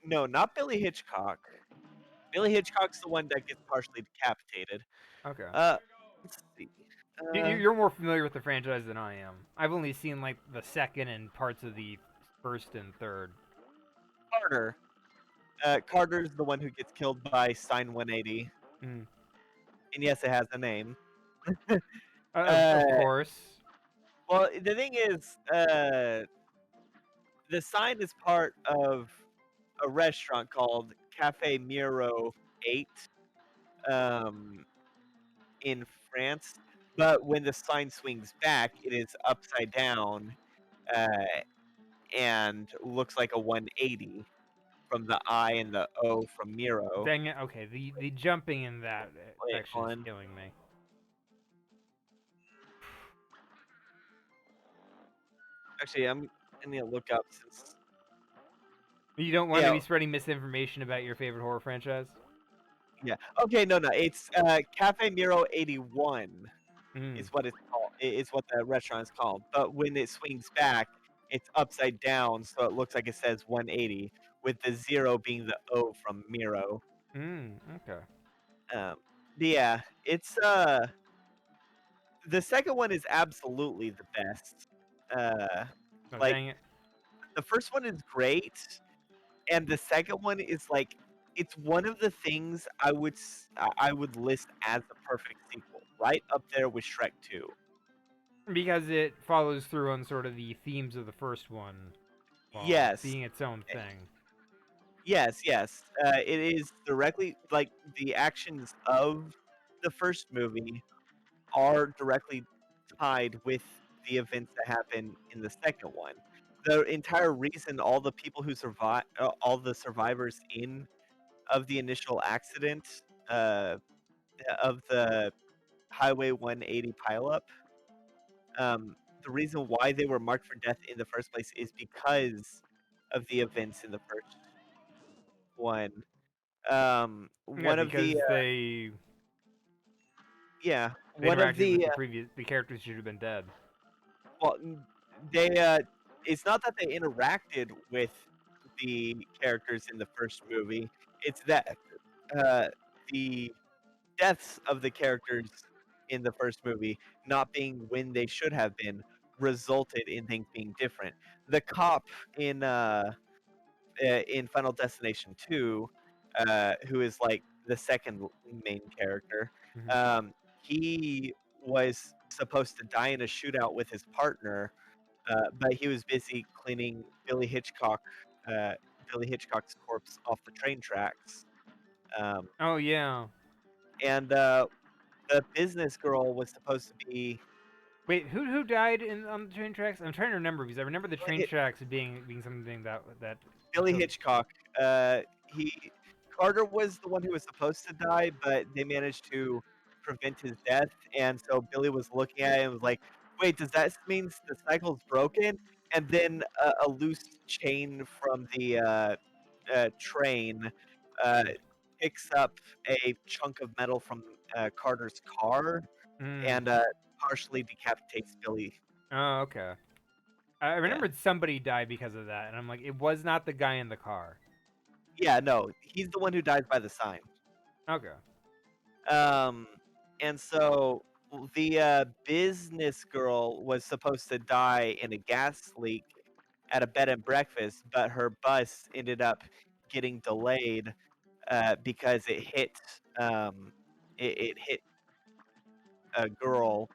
no, not Billy Hitchcock. Billy Hitchcock's the one that gets partially decapitated. Okay. Uh, let's see. You're more familiar with the franchise than I am. I've only seen like the second and parts of the first and third. Carter. Carter's the one who gets killed by Sign 180. Mm. And yes, it has a name. Of Uh, course. well, the thing is, the sign is part of a restaurant called Cafe Miro 8 um, in France. But when the sign swings back, it is upside down uh, and looks like a 180 from the I and the O from Miro. Dang it. Okay, the jumping in that Wait, section hold is on. killing me. Actually, I need to look up since. You don't want to Yeah, be spreading misinformation about your favorite horror franchise? Yeah. Okay, no, it's Cafe Miro 81 Mm. is what it's called. Is what the restaurant is called. But when it swings back, it's upside down, so it looks like it says 180, with the zero being the O from Miro. Mm. Okay. Um, yeah, it's the second one is absolutely the best. Uh, Oh, like dang it. the first one is great, and the second one is like it's one of the things I would list as the perfect sequel, right up there with Shrek 2. Because it follows through on sort of the themes of the first one while Yes, being its own eh, thing. yes. It is directly like the actions of the first movie are directly tied with the events that happen in the second one. The entire reason all the people who survive, all the survivors in of the initial accident uh, of the Highway 180 pileup, the reason why they were marked for death in the first place is because of the events in the first one. Yeah, One of because the yeah, they one of interacted with the the characters should have been dead. well, they it's not that they interacted with the characters in the first movie. It's that uh, the deaths of the characters in the first movie not being when they should have been resulted in things being different. The cop in in Final Destination 2, who is like the second main character, Hmm. um, he was supposed to die in a shootout with his partner, but he was busy cleaning uh, Billy Hitchcock's corpse off the train tracks. Um, Oh yeah. and the business girl was supposed to be Wait, who died in on the train tracks? I'm trying to remember because I remember the train Billy, tracks being something that Billy killed. Hitchcock. He Carter was the one who was supposed to die, but they managed to prevent his death. And so Billy was looking at it and was like, "Wait, does that mean the cycle's broken?" And then a loose chain from the train uh, picks up a chunk of metal from Carter's car Mm. and partially decapitates Billy. Oh, okay. I Yeah, remembered somebody died because of that, and I'm like, it was not the guy in the car. yeah, no, he's the one who dies by the sign. Okay. Um, and so the business girl was supposed to die in a gas leak at a bed and breakfast, but her bus ended up getting delayed because it hit a girl,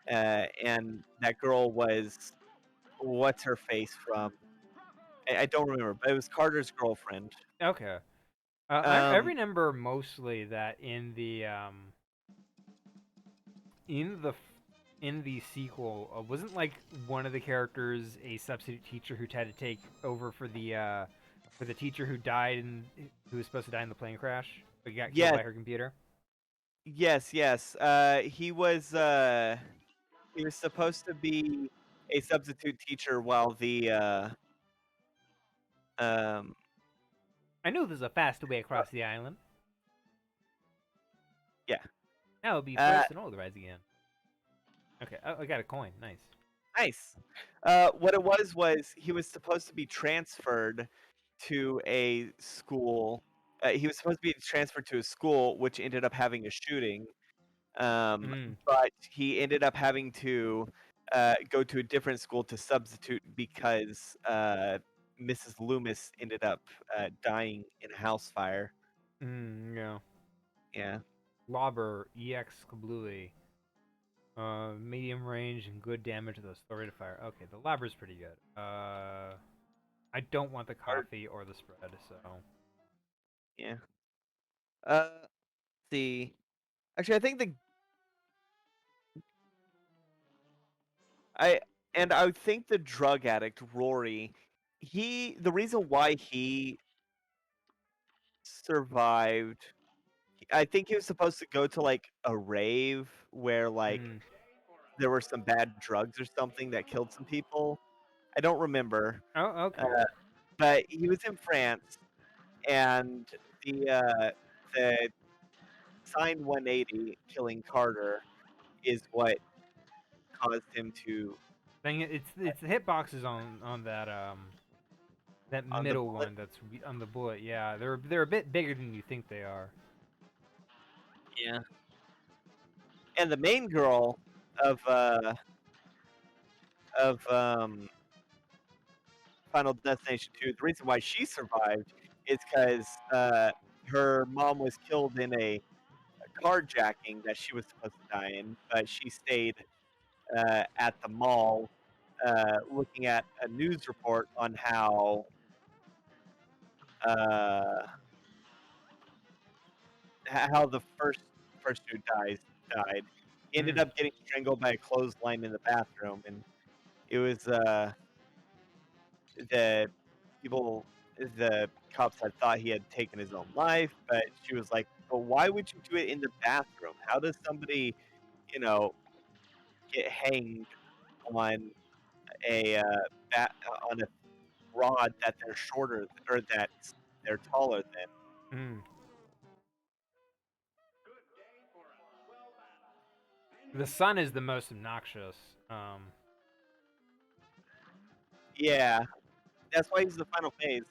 and that girl was what's her face from? I don't remember, but it was Carter's girlfriend. Okay. I Um, remember mostly that in the f- in the sequel, wasn't like one of the characters a substitute teacher who had to take over for the teacher who died and who was supposed to die in the plane crash, but got killed yes, by her computer. yes. He was supposed to be a substitute teacher while the um I knew there's a faster way across the island. yeah. That would be Uh first and all the rise again. Okay, oh, I got a coin. Nice. nice. What it was he was supposed to be transferred to a school. He was supposed to be transferred to a school which ended up having a shooting. Mm, But he ended up having to go to a different school to substitute because Mrs. Loomis ended up dying in a house fire. yeah. Yeah. Lobber EX Kablooey. Medium range and good damage to the slow rate of fire. Okay, the lobber's pretty good. I don't want the Or, coffee or the spread, so. yeah. Let's see. Actually, I think the I I think the drug addict Rory, the reason why he survived, I think he was supposed to go to like a rave where like Mm. there were some bad drugs or something that killed some people. I don't remember, Oh, uh, okay. but he was in France, and the signed 180 killing Carter is what caused him to Dang it, it's the hitboxes on that on the middle bullet. one that's on the bullet. Yeah, they're a bit bigger than you think they are. Yeah. And the main girl of of Final Destination 2, the reason why she survived is because her mom was killed in a carjacking that she was supposed to die in, but she stayed at the mall looking at a news report on uh, how the first dude died. He ended Mm, up getting strangled by a clothesline in the bathroom, and it was the people, the cops had thought he had taken his own life, but she was like, "But why would you do it in the bathroom? How does somebody, you know, get hanged on a on a rod that they're shorter or that they're taller than?" mm. The sun is the most obnoxious. Yeah, that's why he's the final phase.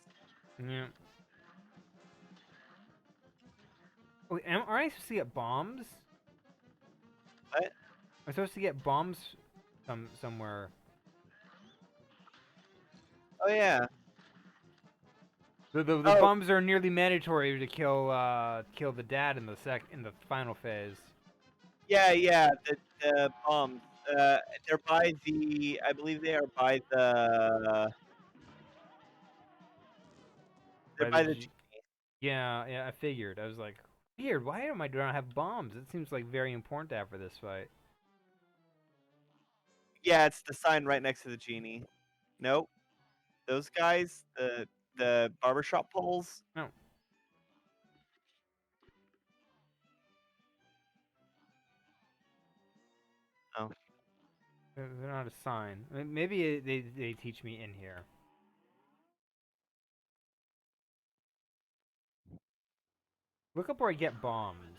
Yeah. Wait, aren't I supposed to get bombs? But I'm supposed to get bombs somewhere. oh yeah, The oh bombs are nearly mandatory to kill the dad in the final phase. yeah, the bombs. They're by the. I believe they are by the. They're By the by the. G Yeah, yeah, I figured. I was like, weird. Why am I do not have bombs? It seems like very important to have for this fight. Yeah, it's the sign right next to the genie. Nope, those guys, the barbershop poles. No, Oh, they're not a sign. Maybe they teach me in here. Look up where I get bombs.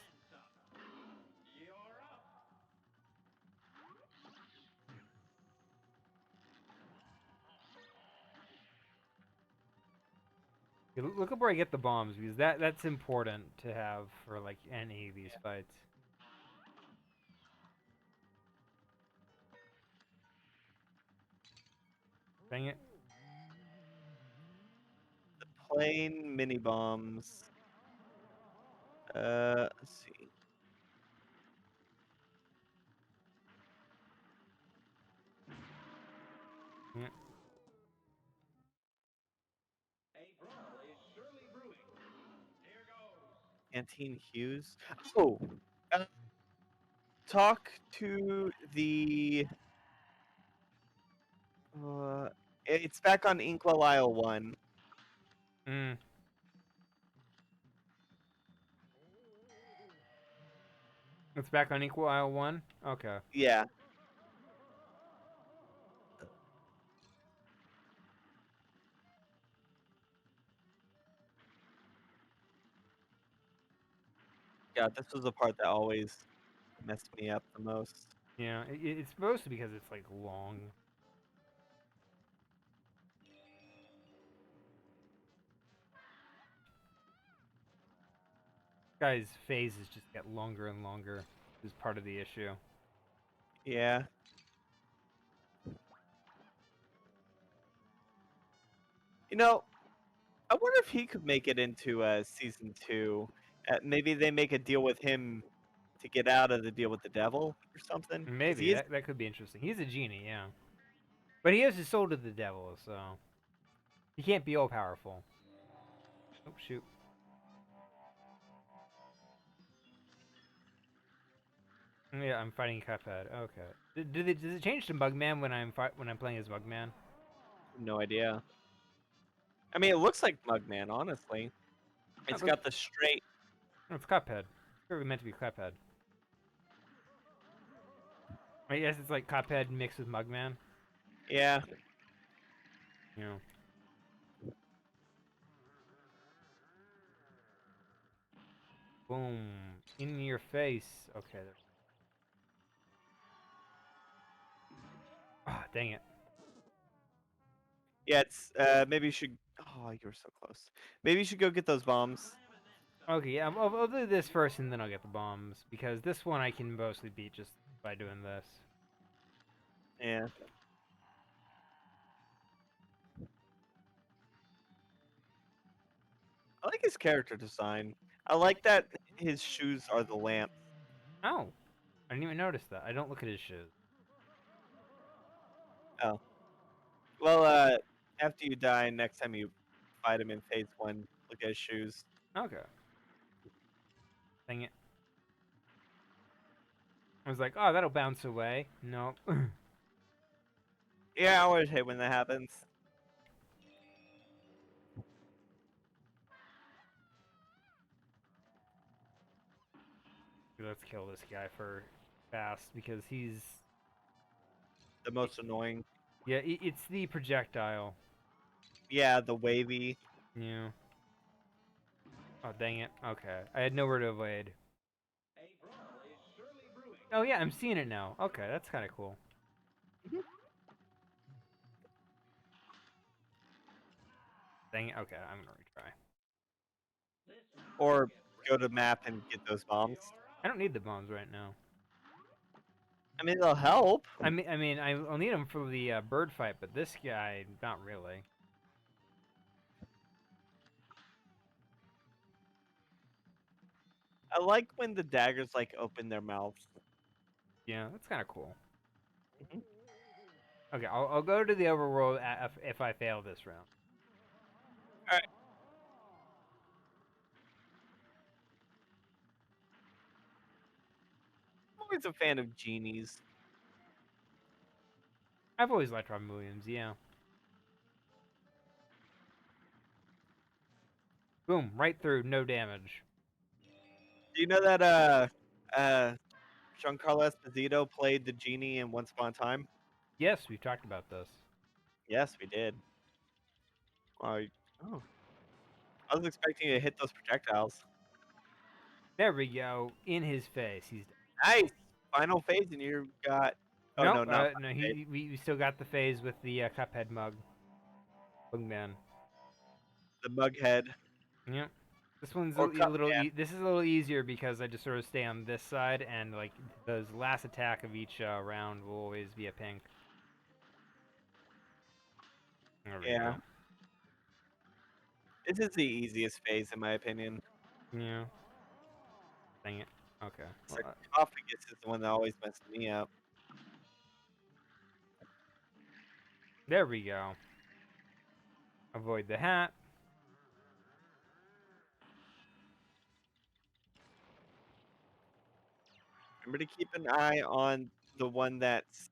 Yeah, look up where I get the bombs because that's important to have for like any of these fights. Dang it. plain mini bombs. Let's see. Yeah. Canteen Hughes. Oh, uh, talk to the. Uh, it's back on Inkwell Isle 1. Mm. It's back on Equal Isle 1? Okay. Yeah. Yeah, this was the part that always messed me up the most. Yeah, it's supposed to because it's like long. Guys' phases just get longer and longer. Is part of the issue. Yeah. You know, I wonder if he could make it into season 2. Maybe they make a deal with him to get out of the deal with the devil or something. Because Maybe he is. that could be interesting. He's a genie, yeah, but he has his soul to the devil, so he can't be all powerful. Oh shoot! Yeah, I'm fighting Cuphead. Okay. Does it change to Mugman when I'm playing as Mugman? No idea. I mean, it looks like Mugman, honestly. Oh, It's look, got the straight. no, it's Cuphead. It's really meant to be Cuphead. I guess it's like Cuphead mixed with Mugman. Yeah. You know. Boom. In your face. Okay. Ah, dang it. Yeah, it's maybe you should. Oh, you were so close. Maybe you should go get those bombs. Okay, yeah, I'll do this first and then I'll get the bombs because this one I can mostly beat just by doing this. Yeah. I like his character design. I like that his shoes are the lamp. Oh, I didn't even notice that. I don't look at his shoes. Oh. Well, after you die, next time you fight him in phase 1, look at his shoes. Okay. Dang it. I was like, oh, that'll bounce away. Nope. Yeah, I always hate when that happens. Let's kill this guy for fast because he's The most annoying. yeah. It's the projectile. Yeah, the wavy. Yeah. Oh dang it. Okay, I had nowhere to avoid. Oh yeah, I'm seeing it now. Okay, that's kind of cool. Dang it. Okay, I'm gonna retry. Or go to map and get those bombs. I don't need the bombs right now. I mean, they'll help. I'll need them for the bird fight, but this guy, not really. I like when the daggers like open their mouths. Yeah, that's kind of cool. Mhm. Okay, I'll go to the overworld if I fail this round. All right. I'm always a fan of genies. I've always liked Robin Williams. Yeah. Boom, right through, no damage. Do you know that Giancarlo Esposito played the genie in Once Upon a Time? Yes, we've talked about this. Yes, we did. Oh, I was expecting you to hit those projectiles. There we go. In his face. He's Nice. Final phase, and you got. Oh nope. no, not No. final phase. We still got the phase with the Cuphead mug. Bugman. The mug head Yep. This one's or a cup little. man. This is a little easier because I just sort of stay on this side, and like the last attack of each round will always be a pink. There we Yeah, go. this is the easiest phase in my opinion. Yeah. Dang it. Okay. Well, Sarcophagus is the one that always messes me up. there we go. Avoid the hat. Remember to keep an eye on the one that's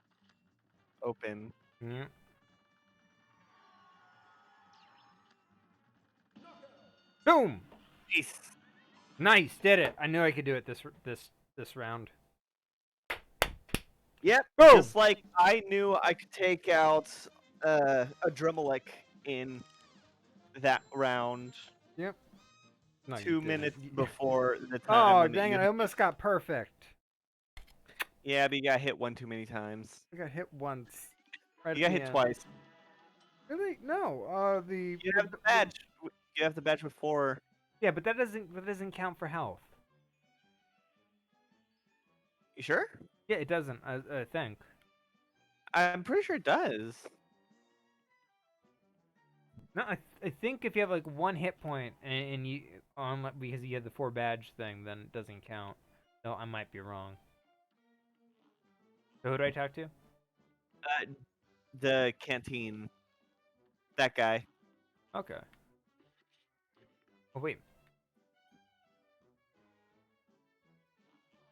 open. Yeah. Boom. Jeez. Nice. Did it. I knew I could do it this round. Yep. Boom. Just like I knew I could take out a Dremelic in that round. Yep. No, you 2 didn't. minutes before the time Oh, limit. dang it. I almost got perfect. Yeah, but you got hit one too many times. I got hit once. Right You at got the hit end. twice. Really? No. You have the badge. You have the badge with 4. Yeah, but that doesn't count for health. You sure? Yeah, it doesn't. I think. I'm pretty sure it does. No, I think if you have like one hit point and you on because you had the 4 badge thing, then it doesn't count. No, I might be wrong. So who do I talk to? The canteen. That guy. Okay. Oh wait.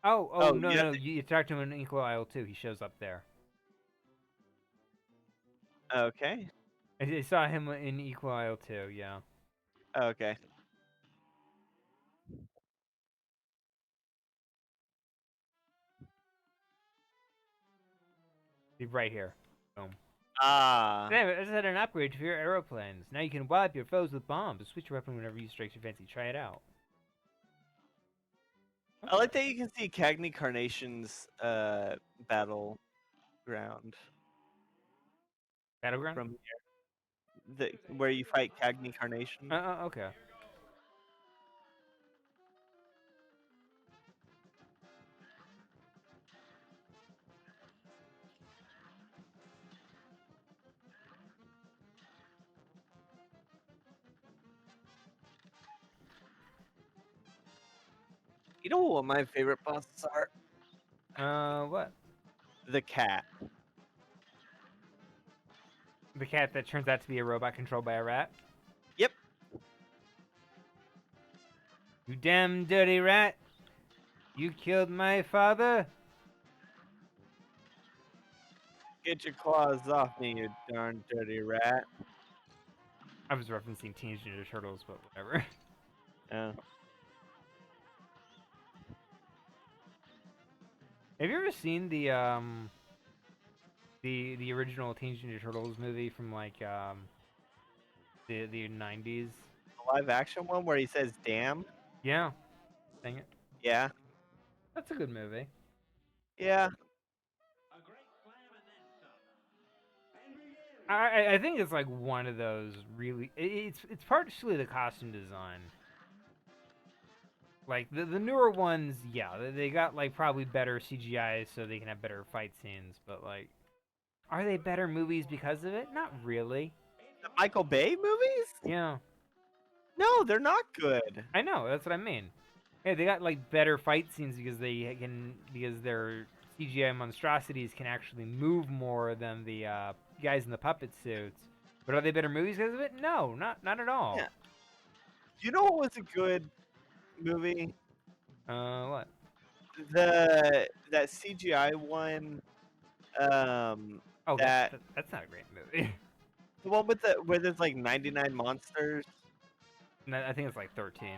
Oh no you have no, you talk to him in Equal Isle too. He shows up there. to. Okay. I saw him in Equal Isle too. Yeah. Okay. He's right here. Boom. Ah. Damn it, I just had an upgrade for your aeroplanes. Now you can wipe your foes with bombs. Switch your weapon whenever you strike your fancy. Try it out. I like that you can see Cagney Carnation's battleground Battleground? from where you fight Cagney Carnation. Okay. You know what my favorite bosses are? What? The cat. The cat that turns out to be a robot controlled by a rat? Yep. You damn dirty rat! You killed my father? Get your claws off me, you darn dirty rat. I was referencing Teenage Ninja Turtles, but whatever. Yeah. Have you ever seen the original Teenage Ninja Turtles movie from like the 90s? The live action one where he says damn? Yeah, dang it. Yeah. That's a good movie. Yeah. I think it's like one of those really. It's partially the costume design. Like the newer ones, yeah, they got like probably better CGI so they can have better fight scenes. But like, are they better movies because of it? Not really. The Michael Bay movies? Yeah, No, they're not good. I know. That's what I mean. Hey, they got like better fight scenes because their CGI monstrosities can actually move more than the guys in the puppet suits. But are they better movies because of it? No, not at all. Yeah. Do you know what was a good movie? What? That CGI one. Um, Oh, that that's not a great movie. the one with where there's like 99 monsters. No, I think it's like 13.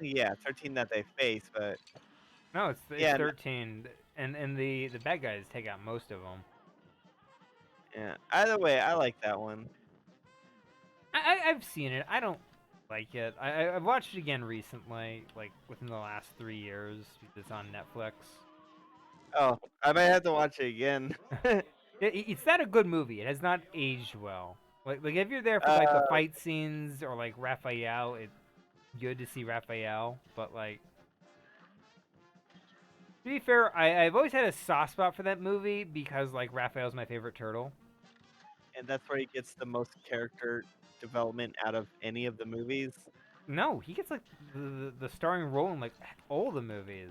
Yeah, 13 that they face, but No, it's yeah, 13, and the bad guys take out most of them. yeah. Either way, I like that one. I've seen it. I don't like it. I've watched it again recently, like within the last 3 years. It's on Netflix. Oh, I might have to watch it again. It's not a good movie. It has not aged well. Like if you're there for like the uh, fight scenes or like Raphael, it's good to see Raphael. But like to be fair, I've always had a soft spot for that movie because like Raphael's my favorite turtle. and that's where he gets the most character development out of any of the movies. No, he gets like the starring role in like all the movies.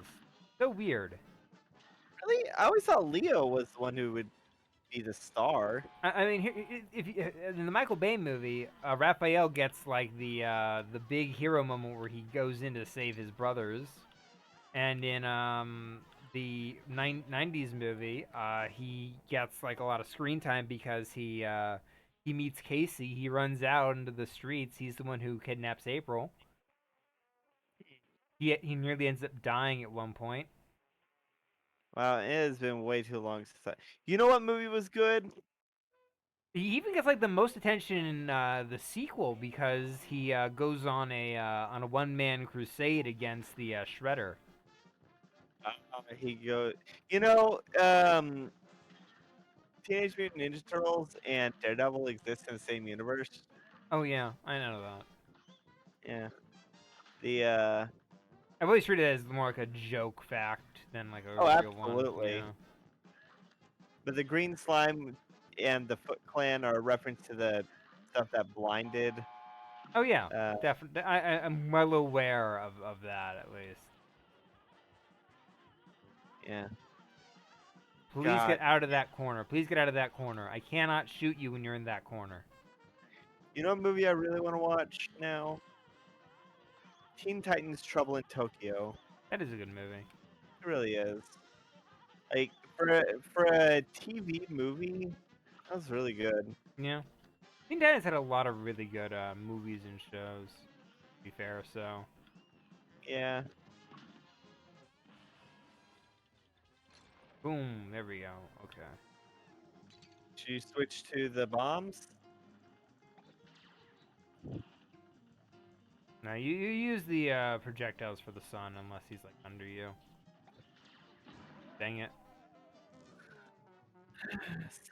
So weird. Really, I always thought Leo was the one who would be the star. I mean, if in the Michael Bay movie, Raphael gets like the big hero moment where he goes in to save his brothers, and in the 90s movie, he gets like a lot of screen time because he meets Casey. He runs out into the streets. He's the one who kidnaps April. He nearly ends up dying at one point. Wow, it has been way too long since I. You know what movie was good? He even gets like the most attention in the sequel because he goes on a one man crusade against the Shredder. He goes. Teenage Mutant Ninja Turtles and Daredevil exist in the same universe. Oh yeah, I know that. Yeah. The I've always treated it as more like a joke fact than like Oh, a real one. absolutely. Yeah. But the Green Slime and the Foot Clan are a reference to the stuff that blinded. Oh yeah, Uh, definitely. I'm well aware of that at least. yeah. Please God. get out of that corner. Please get out of that corner. I cannot shoot you when you're in that corner. You know what movie I really want to watch now? Teen Titans: Trouble in Tokyo. That is a good movie. It really is. Like for a TV movie, that was really good. Yeah. Teen Titans had a lot of really good movies and shows. To be fair, so. Yeah. Boom, there we go. Okay. Should you switch to the bombs? No, you use the projectiles for the sun unless he's like under you. Dang it.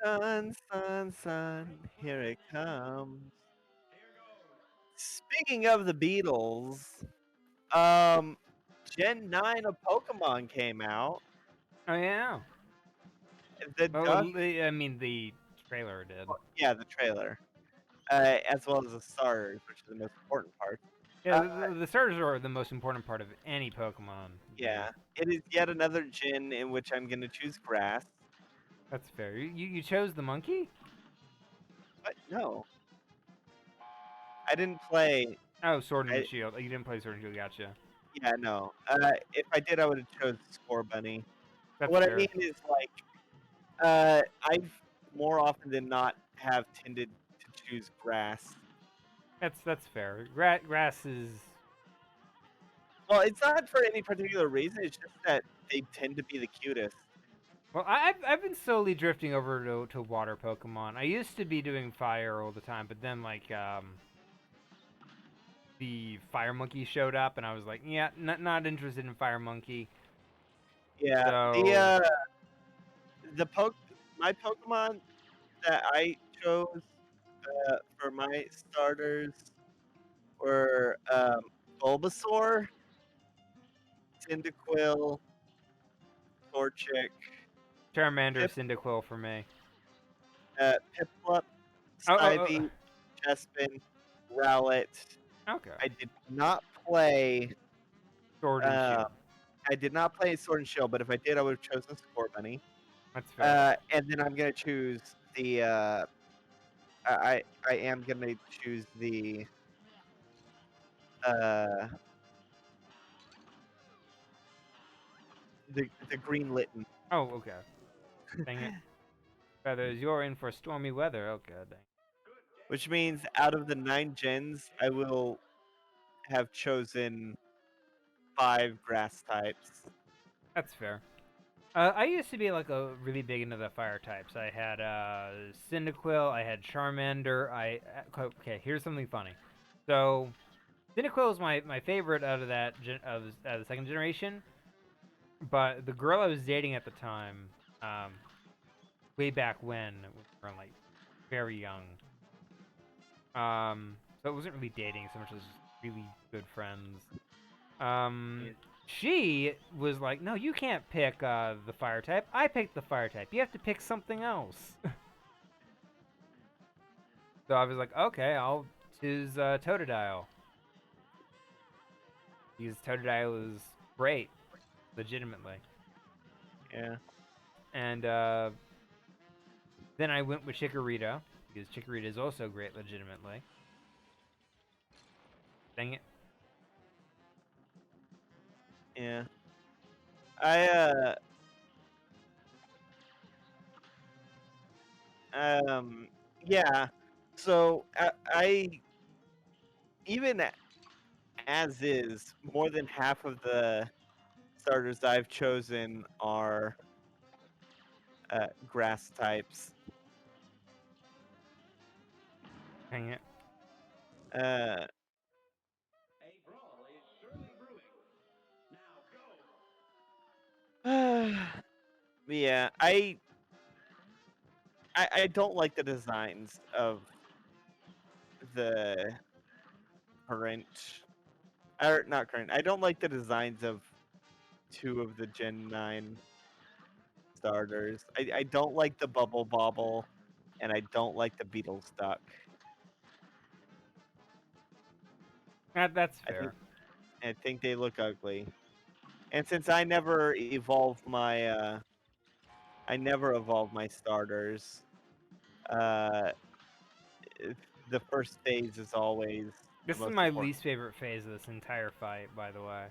Sun, sun, sun, here it comes. Speaking of the Beatles, um, Gen 9 of Pokemon came out. Oh yeah. The duck, I mean the trailer did. yeah, the trailer, as well as the starters, which is the most important part. Yeah, Uh, the starters are the most important part of any Pokemon game. yeah, it is yet another gen in which I'm going to choose grass. That's fair. You chose the monkey? But no, I didn't play. Oh, Sword and I Shield. You didn't play Sword and Shield. Gotcha. Yeah, no. If I did, I would have chose Score Bunny. That's What I fair. mean is like, I've more often than not have tended to choose grass. That's fair. Grass is. Well, it's not for any particular reason. It's just that they tend to be the cutest. Well, I've been slowly drifting over to water Pokemon. I used to be doing fire all the time, but then like the fire monkey showed up, and I was like, yeah, not interested in fire monkey. Yeah, So the poke my Pokemon that I chose for my starters were Bulbasaur, Cyndaquil, Torchic, Charmander, Pip, Cyndaquil for me. Piplup, Oh. Snivy, Chespin, Rowlet. Okay. I did not play. Sword and Uh, Shield. I did not play Sword and Shield, but if I did, I would have chosen Score Bunny. That's fair. And then I'm gonna choose the. I am gonna choose uh the Green Litten, Oh, okay. Dang it. Feathers, you're in for stormy weather. Okay, dang. which means out of the 9 gens, I will have chosen 5 grass types. That's fair. I used to be like a really big into the fire types. I had Cyndaquil, I had Charmander. Okay, here's something funny. So Cyndaquil is my favorite out of out of the second generation. But the girl I was dating at the time, um, way back when we were like very young, so it wasn't really dating so much as just really good friends. Um, she was like, "No, you can't pick the fire type. I picked the fire type. You have to pick something else." So I was like, "Okay, I'll choose Totodile. Because Totodile is great, legitimately." Yeah. And then I went with Chikorita because Chikorita is also great, legitimately. Dang it. Yeah. I yeah. So I even as is, more than half of the starters I've chosen are grass types. Dang it. Uh, yeah, I don't like the designs of the current, or not current. I don't like the designs of 2 of the Gen 9 starters. I don't like the Bubble Bobble, and I don't like the Beatles duck. That's I think fair. I think they look ugly. And since I never evolved my starters. Uh, the first phase is always the This is most my important. least favorite phase of this entire fight, by the way.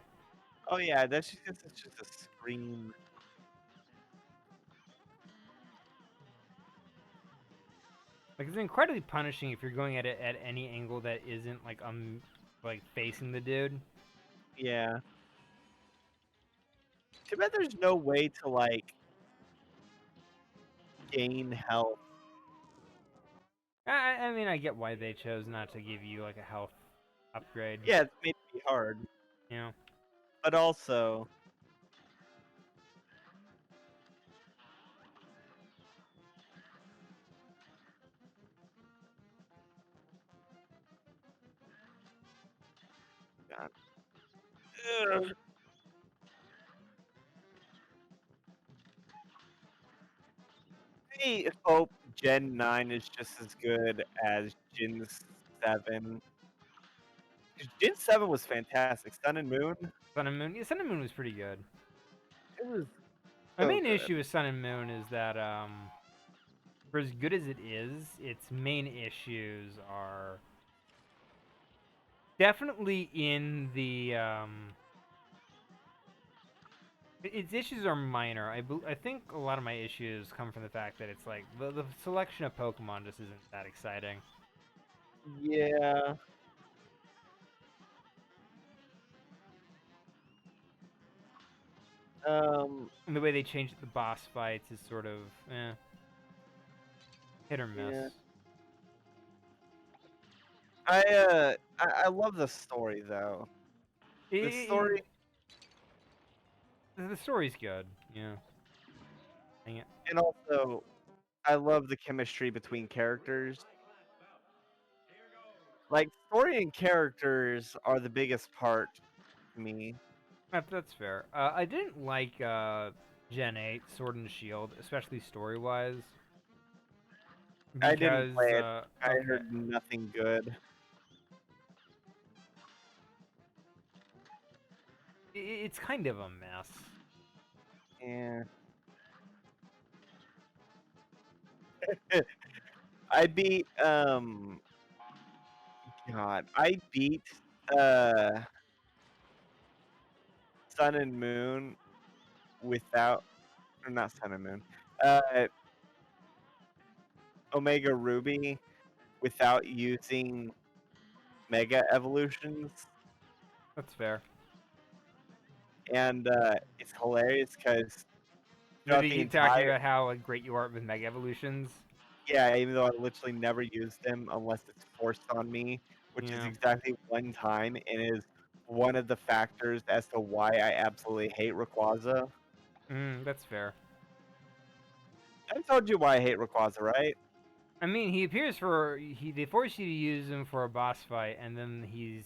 Oh yeah, that's just 'cause it's just a screen. Like it's incredibly punishing if you're going at it at any angle that isn't like facing the dude. Yeah. Too bad there's no way to like gain health. I mean I get why they chose not to give you like a health. upgrade. Yeah, it's made to be hard, You know. but also, God. Ugh. I hope Gen 9 is just as good as Gen 7. 'Cause Gen 7 was fantastic. Sun and Moon, Sun and Moon. Yeah, Sun and Moon was pretty good. it was My so main good. issue with Sun and Moon is that for as good as it is, its main issues are definitely in the its issues are minor. I think a lot of my issues come from the fact that it's like the selection of Pokemon just isn't that exciting. Yeah. And the way they changed the boss fights is sort of hit or miss. Yeah. I love the story though. The It, story, the story's good. Yeah. Dang it. and also I love the chemistry between characters. Like story and characters are the biggest part to me. That's fair. I didn't like Gen 8 Sword and Shield, especially story wise, I didn't because play it. I okay, heard nothing good. it's kind of a mess. Yeah. I beat God, I beat uh Sun and Moon without, or not Sun and Moon. Omega Ruby without using Mega Evolutions, That's fair. and it's hilarious because Did throughout you the keep talking entire, about how like, great you are with Mega Evolutions? yeah, even though I literally never use them unless it's forced on me, which is Yeah. exactly one time, and is one of the factors as to why I absolutely hate Rayquaza. That's fair. I told you why I hate Rayquaza, right? I mean, he appears for they force you to use him for a boss fight, and then he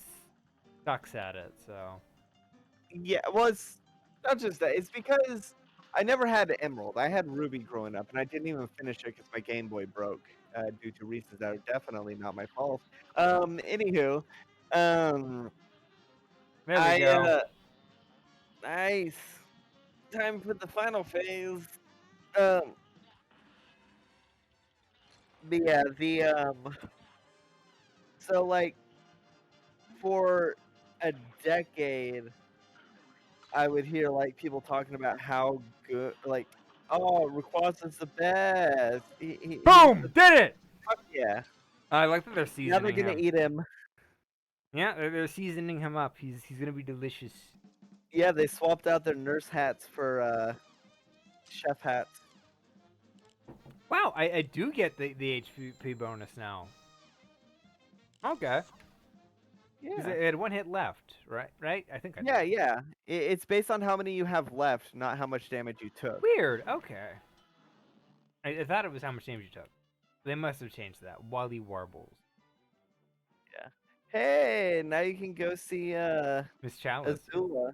sucks at it. So Yeah, well, it's not just that. It's because I never had Emerald. I had Ruby growing up, and I didn't even finish it because my Game Boy broke due to reasons that are definitely not my fault. Anywho, um, there we I go. nice time for the final phase. Um, yeah, so like for a decade, I would hear like people talking about how good, like, oh, Rayquaza's the best. He's the Boom! Did it! fuck yeah. I like that they're Now they're seasoning gonna him. eat him. Yeah, they're seasoning him up. He's gonna be delicious. Yeah, they swapped out their nurse hats for chef hats. Wow, I do get the HP bonus now. Okay. Because Yeah. it had one hit left, right? Right? I think I Yeah, did. yeah. It's based on how many you have left, not how much damage you took. Weird. Okay. I thought it was how much damage you took. They must have changed that. Wally Warbles. Yeah. Hey, now you can go see Miss Chalice. Azula.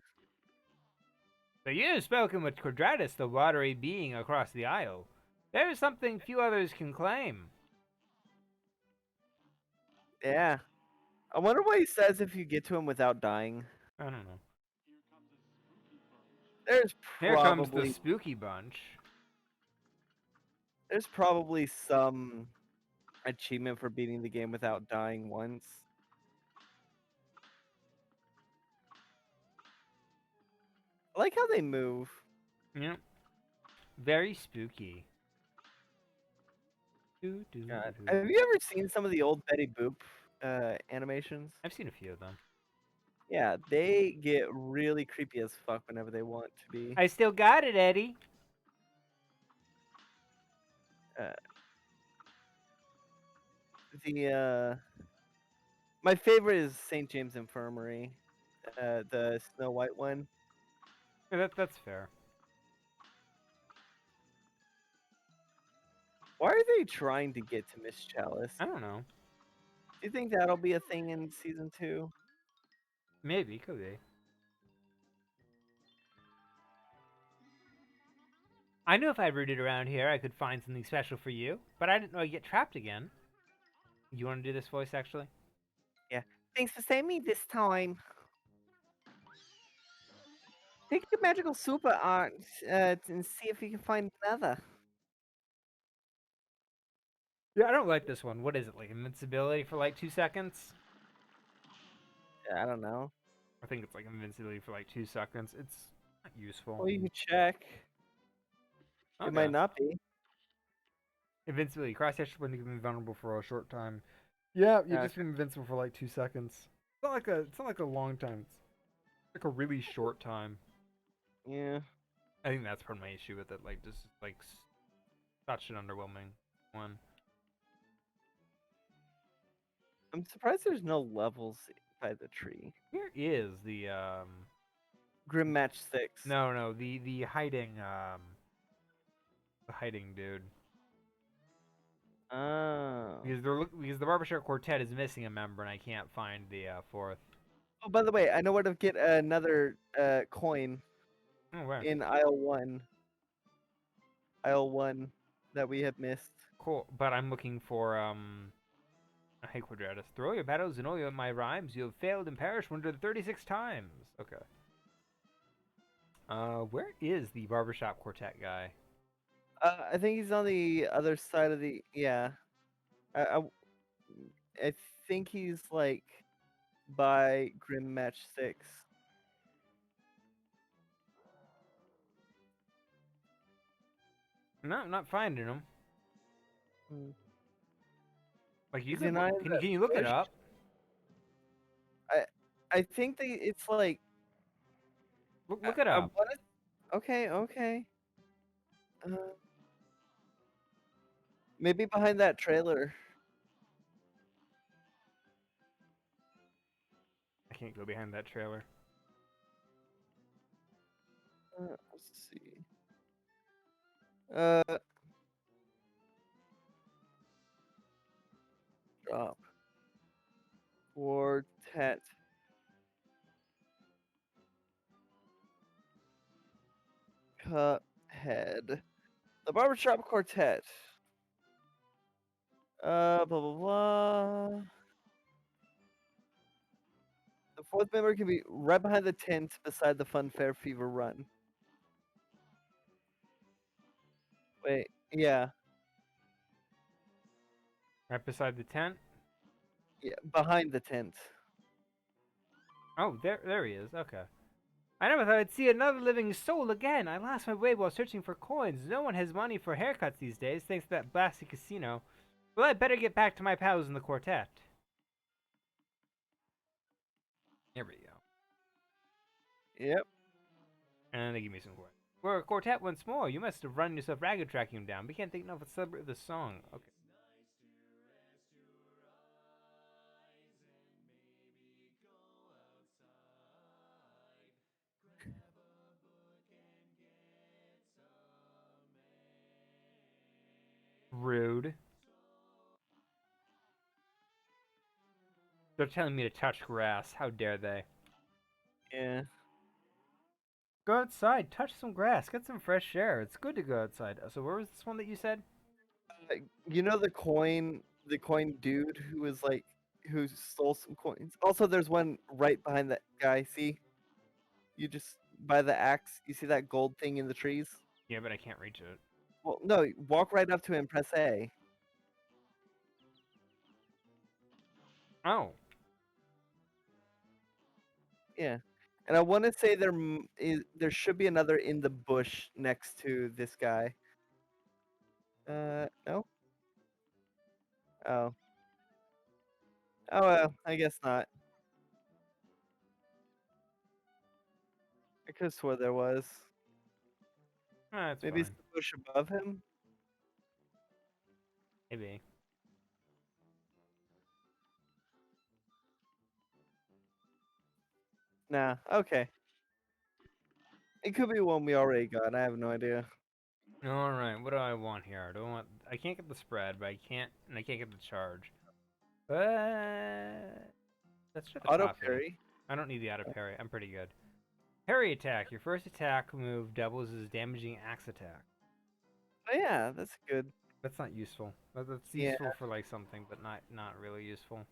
So you've spoken with Quadratus, the watery being across the aisle. There is something few others can claim. Yeah. I wonder what he says if you get to him without dying. I don't know. There's Here comes the probably spooky bunch. there's probably some achievement for beating the game without dying once. I like how they move. Yep. Very spooky. God. Doo-doo-doo-doo. Have you ever seen some of the old Betty Boop animations? I've seen a few of them. Yeah, they get really creepy as fuck whenever they want to be. I still got it, Eddie. Uh, the My favorite is St. James Infirmary, the Snow White one. Yeah, that's fair. Why are they trying to get to Miss Chalice? I don't know. Do you think that'll be a thing in season 2? Maybe, could be. I knew if I rooted around here, I could find something special for you, but I didn't know I'd get trapped again. You want to do this voice, actually? Yeah. Thanks for saving me this time. Take your magical super art and see if you can find another. Yeah, I don't like this one. What is it, like invincibility for like 2 seconds? Yeah, I don't know. I think it's like invincibility for like 2 seconds. It's not useful. Well, you can check. It Okay. might not be. Invincibility. Cross hatch when you can be vulnerable for a short time. Yeah, you just Okay. been invincible for like 2 seconds. It's not like a long time. It's like a really short time. Yeah. I think that's part of my issue with it. Like just like such an underwhelming one. I'm surprised there's no levels by the tree. Where is the Grim Match 6. no, the hiding dude. Oh. Because the barbershop quartet is missing a member and I can't find the fourth. Oh, by the way, I know where to get another coin Oh, where? in aisle 1. Aisle 1 that we had missed. Cool. But I'm looking for hey Quadratus. Through all your battles and all your my rhymes, you have failed and perished 136 times. Okay. Where is the barbershop quartet guy? I think he's on the other side of the. Yeah. I, I, I think he's like by Grim Match 6. No, I'm not finding him. Hmm. Like you Is he could not look. in Can you the can you look it bush? up? I think it's like. Look it I up. wanna, okay, okay. Uh, maybe behind that trailer. I can't go behind that trailer. Let's see. Uh, drop. Quartet. Cuphead. The Barbershop Quartet. Blah blah blah. The fourth member can be right behind the tent beside the Funfair Fever Run. Wait, yeah, Right beside the tent. yeah, behind the tent. Oh, there he is. Okay. I never thought I'd see another living soul again. I lost my way while searching for coins. No one has money for haircuts these days, thanks to that blasted casino. Well, I better get back to my pals in the quartet. There we go. Yep. And they give me some coins. We're a quartet once more. You must have run yourself ragged tracking him down. We can't think of a celebrate of the song. Okay. Rude. They're telling me to touch grass. How dare they? Yeah. Go outside, touch some grass, get some fresh air. It's good to go outside. So where was this one that you said? You know the coin dude who was like, who stole some coins. Also, there's one right behind that guy. See, you just by the axe. You see that gold thing in the trees? Yeah, but I can't reach it. Well, no. Walk right up to him. Press A. Oh, Yeah. And I want to say there should be another in the bush next to this guy. No. Oh. Oh well. I guess not. I could have swore there was. that's Maybe it's fine. the bush above him. Maybe. Nah, okay. It could be one we already got. I have no idea. All right, what do I want here? I don't want. I can't get the spread, but I can't get the charge. But let's try the Auto coffee. parry. I don't need the auto parry. I'm pretty good. Parry attack. Your first attack move doubles as damaging axe attack. Oh yeah, that's good. That's not useful. That's Yeah, useful for like something, but not really useful.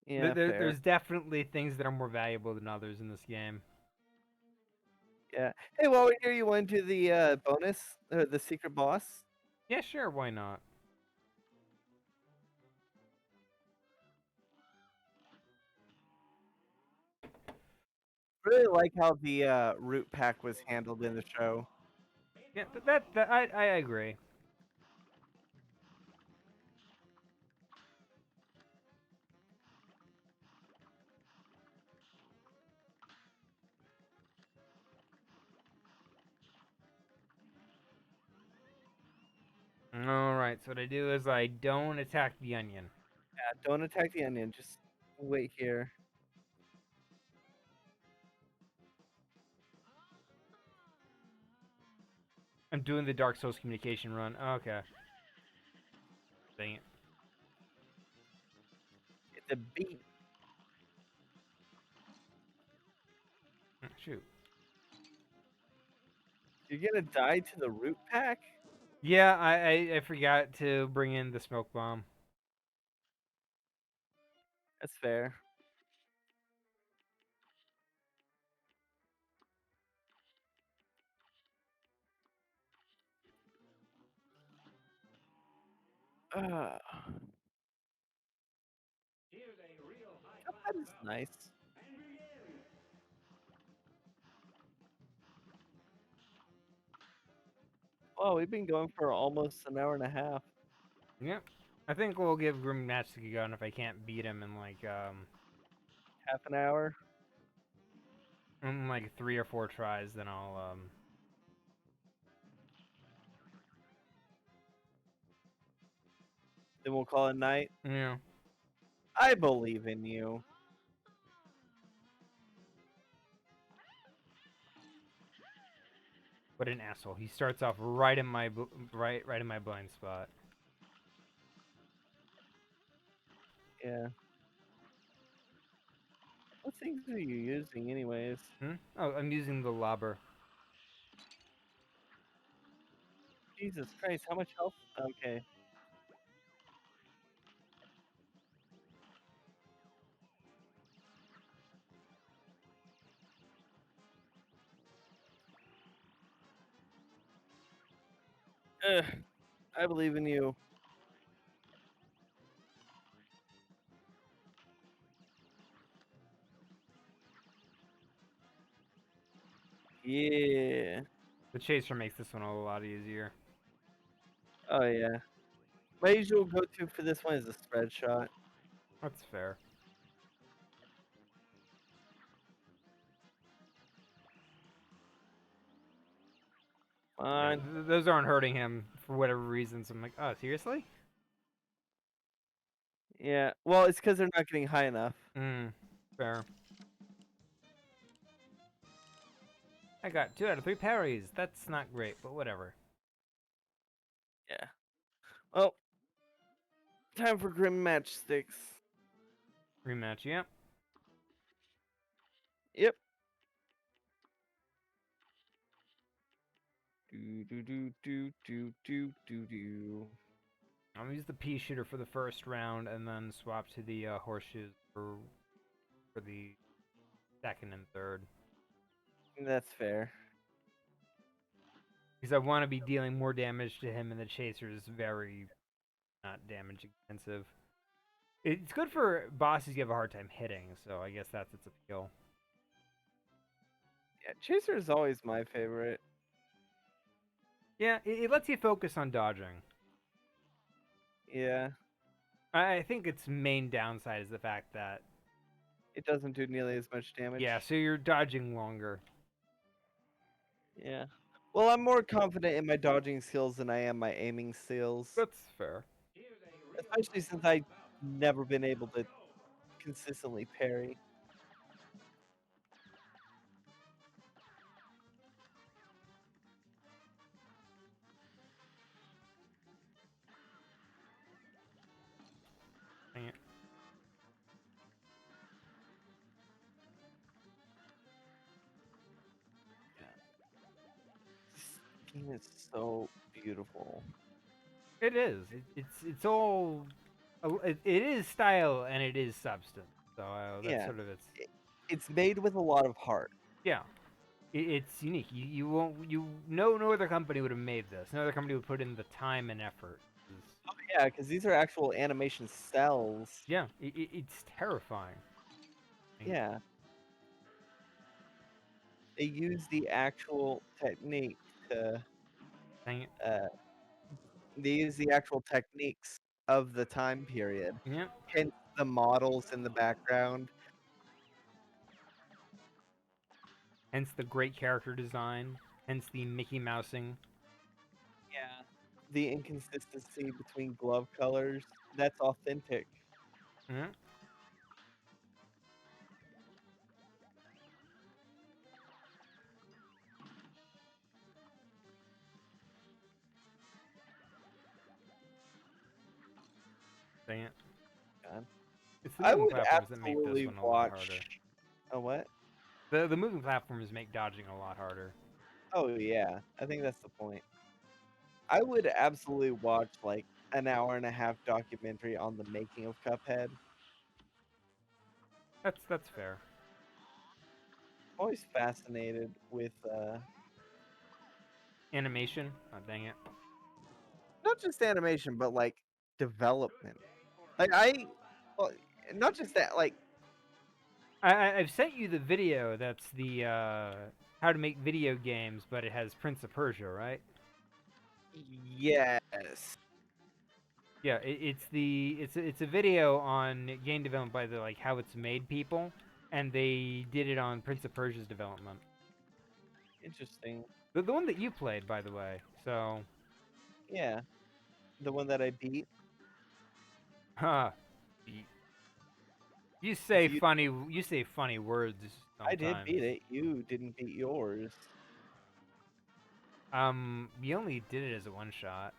yeah, fair. There's definitely things that are more valuable than others in this game. Yeah. Hey, while we're here, you want to do the bonus, the secret boss? Yeah, sure, why not? Really like how the root pack was handled in the show. Yeah, I agree. All right, so what I do is I don't attack the onion. Yeah, don't attack the onion. Just wait here. I'm doing the Dark Souls communication run. Okay. Dang it. It's a beat. Shoot. You're gonna die to the root pack? Yeah, I forgot to bring in the smoke bomb. That's fair. Uh, Cuphead is nice. Oh, we've been going for almost an hour and a half. Yep. I think we'll give Grim Match a go, and if I can't beat him Half an hour. in like 3 or 4 tries, then I'll. Then we'll call it night. Yeah. I believe in you. What an asshole! He starts off right in my right in my blind spot. Yeah. What things are you using, anyways? Hmm? Oh, I'm using the lobber. Jesus Christ, how much health? Okay. Ugh, I believe in you. Yeah. The chaser makes this one a lot easier. Oh yeah. My usual go-to for this one is a spread shot. That's fair. Yeah, Fine. those aren't hurting him for whatever reasons. I'm like, oh, seriously? Yeah. Well, it's because they're not getting high enough. Hmm. Fair. I got 2 out of 3 parries. That's not great, but whatever. Yeah. Well, time for grim matchsticks. Rematch, yep. Yep. Do do do do do do do do. I'm gonna use the pea shooter for the first round, and then swap to the horseshoes for the second and third. That's fair. Because I want to be dealing more damage to him, and the chaser is very not damage intensive. It's good for bosses you have a hard time hitting, so I guess that's its appeal. Yeah, Chaser is always my favorite. Yeah, it lets you focus on dodging. Yeah. I think its main downside is the fact that, It doesn't do nearly as much damage. yeah, so you're dodging longer. Yeah. Well, I'm more confident in my dodging skills than I am my aiming skills. That's fair. Especially since I've never been able to consistently parry. And it's so beautiful. It is. It's all. It is style and it is substance. So that's Yeah. sort of its. It's made with a lot of heart. Yeah. It's unique. You won't. No other company would have made this. No other company would put in the time and effort. Yeah, because these are actual animation cells. Yeah. It's terrifying. Yeah. They use the actual technique to Dang it. uh, they use the actual techniques of the time period. Yeah. Hence the models in the background. Hence the great character design. Hence the Mickey Mousing. Yeah. The inconsistency between glove colors. That's authentic. Yeah. Dang it. God. It's the I moving would platforms that make this absolutely one a lot harder. watch a what? The moving platforms make dodging a lot harder. Oh yeah. I think that's the point. I would absolutely watch like an hour and a half documentary on the making of Cuphead. That's fair. Always fascinated with Animation. Oh, dang it. not just animation, but like development. Like I, well, not just that. Like I've sent you the video. That's the how to make video games, but it has Prince of Persia, right? yes, Yeah, it's a video on game development by the like how it's made people, and they did it on Prince of Persia's development. interesting. The one that you played, by the way. So, Yeah, the one that I beat. huh? y- If you, You say funny words I did sometimes. beat it. You didn't beat yours. We only did it as a one shot.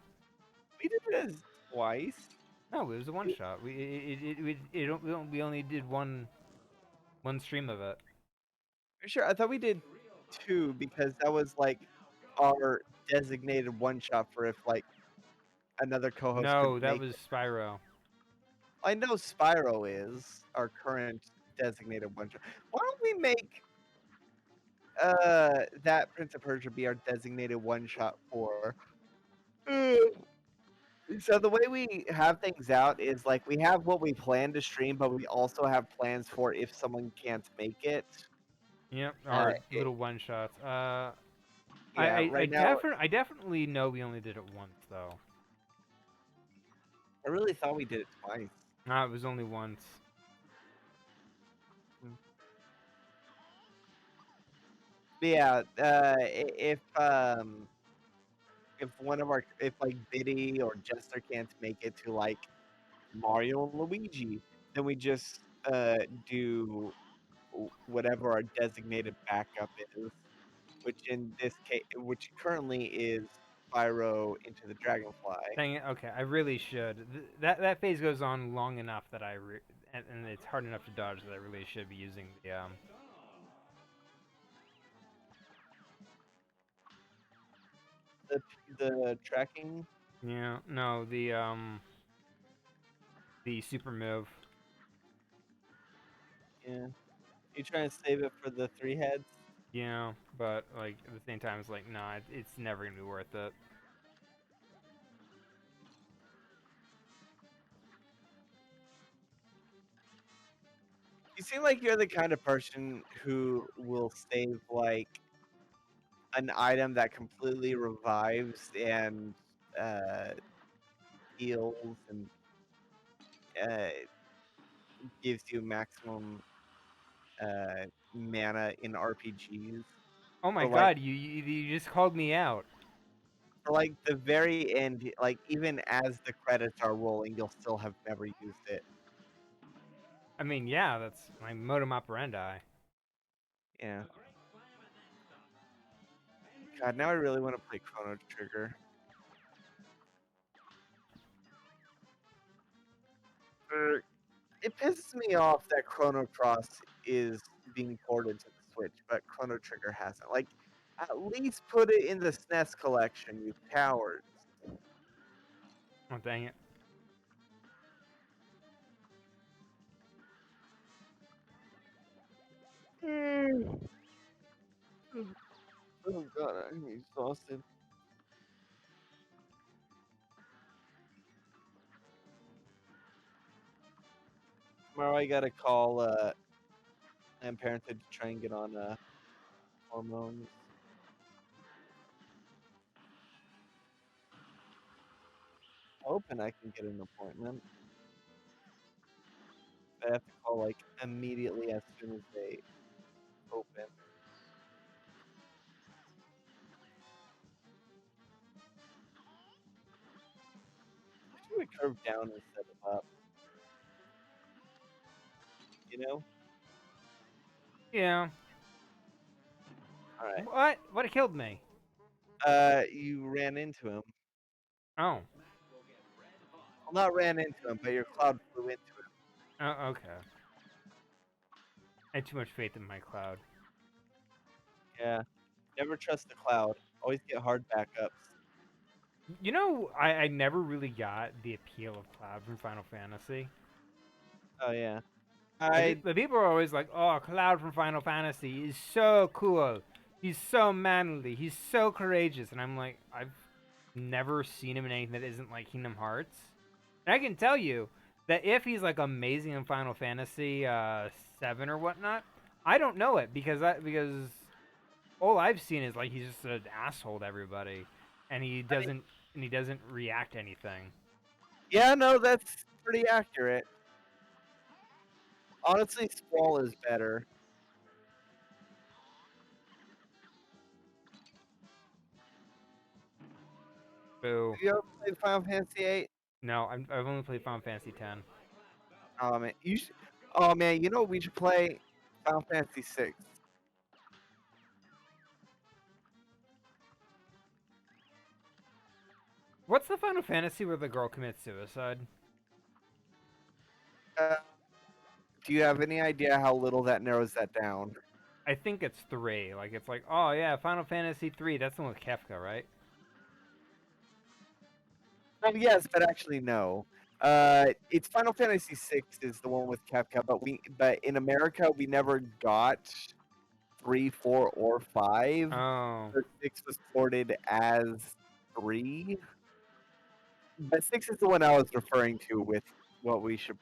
We did it as twice. No, it was a one You- shot. We only did one stream of it. Sure, I thought we did two because that was like our designated one shot for if like another co-host No, couldn't that make was it. Spyro. I know Spyro is our current designated one shot. Why don't we make that Prince of Persia be our designated one shot for? So the way we have things out is like we have what we plan to stream, but we also have plans for if someone can't make it. Yep, Uh, our it little one shots. yeah, right now I definitely know we only did it once though. I really thought we did it twice. No, it was only once. Mm. But yeah, if one of our if like Biddy or Jester can't make it to like Mario and Luigi, then we just do whatever our designated backup is, which in this case, which currently is Spyro into the Dragonfly. Dang it. Okay, I really should. That phase goes on long enough that and it's hard enough to dodge that I really should be using The the tracking, yeah, no, the super move. yeah. You trying to save it for the three heads? Yeah, but like at the same time it's like nah, it's never going to be worth it. You seem like you're the kind of person who will save like an item that completely revives and uh, heals and uh, gives you maximum mana in RPGs Oh my for like god, you just called me out. the very end. Like even as the credits are rolling, you'll still have never used it. I mean, yeah, that's my modum operandi. Yeah. God, now I really want to play Chrono Trigger. Er, It pisses me off that Chrono Cross is being ported to the Switch, but Chrono Trigger hasn't. Like, At least put it in the SNES collection, you cowards. Oh, dang it. Oh god, I'm exhausted. Tomorrow I gotta call Planned Parenthood to try and get on hormones. Hoping I can get an appointment. I have to call like immediately as soon as they open. Should we curve down instead of up? You know? Yeah. All right. What? What killed me? You ran into him. Oh. Well, not ran into him, but your cloud flew into him. Oh, okay. I had too much faith in my cloud. Yeah. Never trust the cloud. Always get hard backups. You know, I never really got the appeal of Cloud from Final Fantasy. Oh yeah. The people are always like, "Oh, Cloud from Final Fantasy is so cool. He's so manly. He's so courageous." And I'm like, I've never seen him in anything that isn't like Kingdom Hearts. And I can tell you that if he's like amazing in Final Fantasy 7 or whatnot, I don't know it because all I've seen is like he's just an asshole to everybody, and I mean, he doesn't react to anything. yeah, no, that's pretty accurate. Honestly, Squall is better. Boo. Have you ever played Final Fantasy 8? No, I've only played Final Fantasy 10. Oh man, you should. Oh man, you know what we should play? Final Fantasy 6. What's the Final Fantasy where the girl commits suicide? Uh, do you have any idea how little that narrows that down? I think it's 3. Like it's like, oh yeah, Final Fantasy 3. That's the one with Kefka, right? Well, yes, but actually no. It's Final Fantasy 6 is the one with Kefka, but in America we never got 3, 4, or 5. Oh, So 6 was ported as 3. But 6 is the one I was referring to with what we should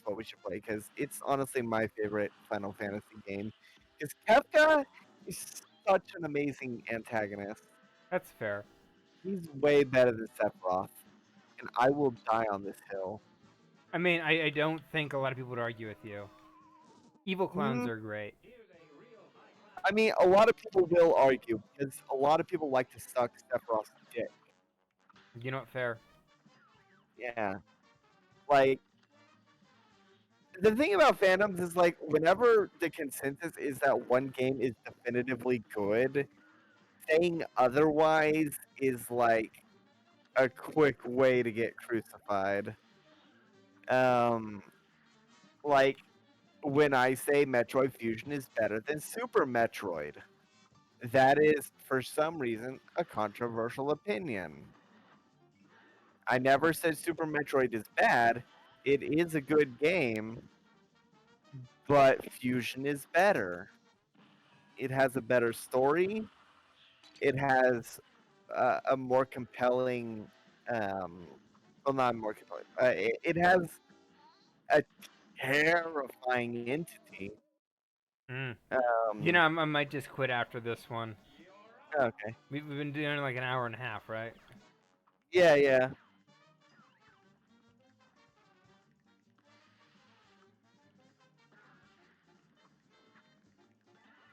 what we should play because it's honestly my favorite Final Fantasy game. Because Kefka is such an amazing antagonist. that's fair. He's way better than Sephiroth, and I will die on this hill. I mean, I don't think a lot of people would argue with you. Evil clowns Mm, are great. I mean, a lot of people will argue because a lot of people like to suck Sephiroth's dick. You know what? Fair. Yeah, like the thing about fandoms is like whenever the consensus is that one game is definitively good, saying otherwise is like a quick way to get crucified. Um, like when I say Metroid Fusion is better than Super Metroid, that is for some reason a controversial opinion. I never said Super Metroid is bad. It is a good game, but Fusion is better. It has a better story. It has a more compelling, um, well, not more compelling. It has a terrifying entity. Mm. You know, Um, I might just quit after this one. okay. We've been doing like an hour and a half, right? Yeah, yeah,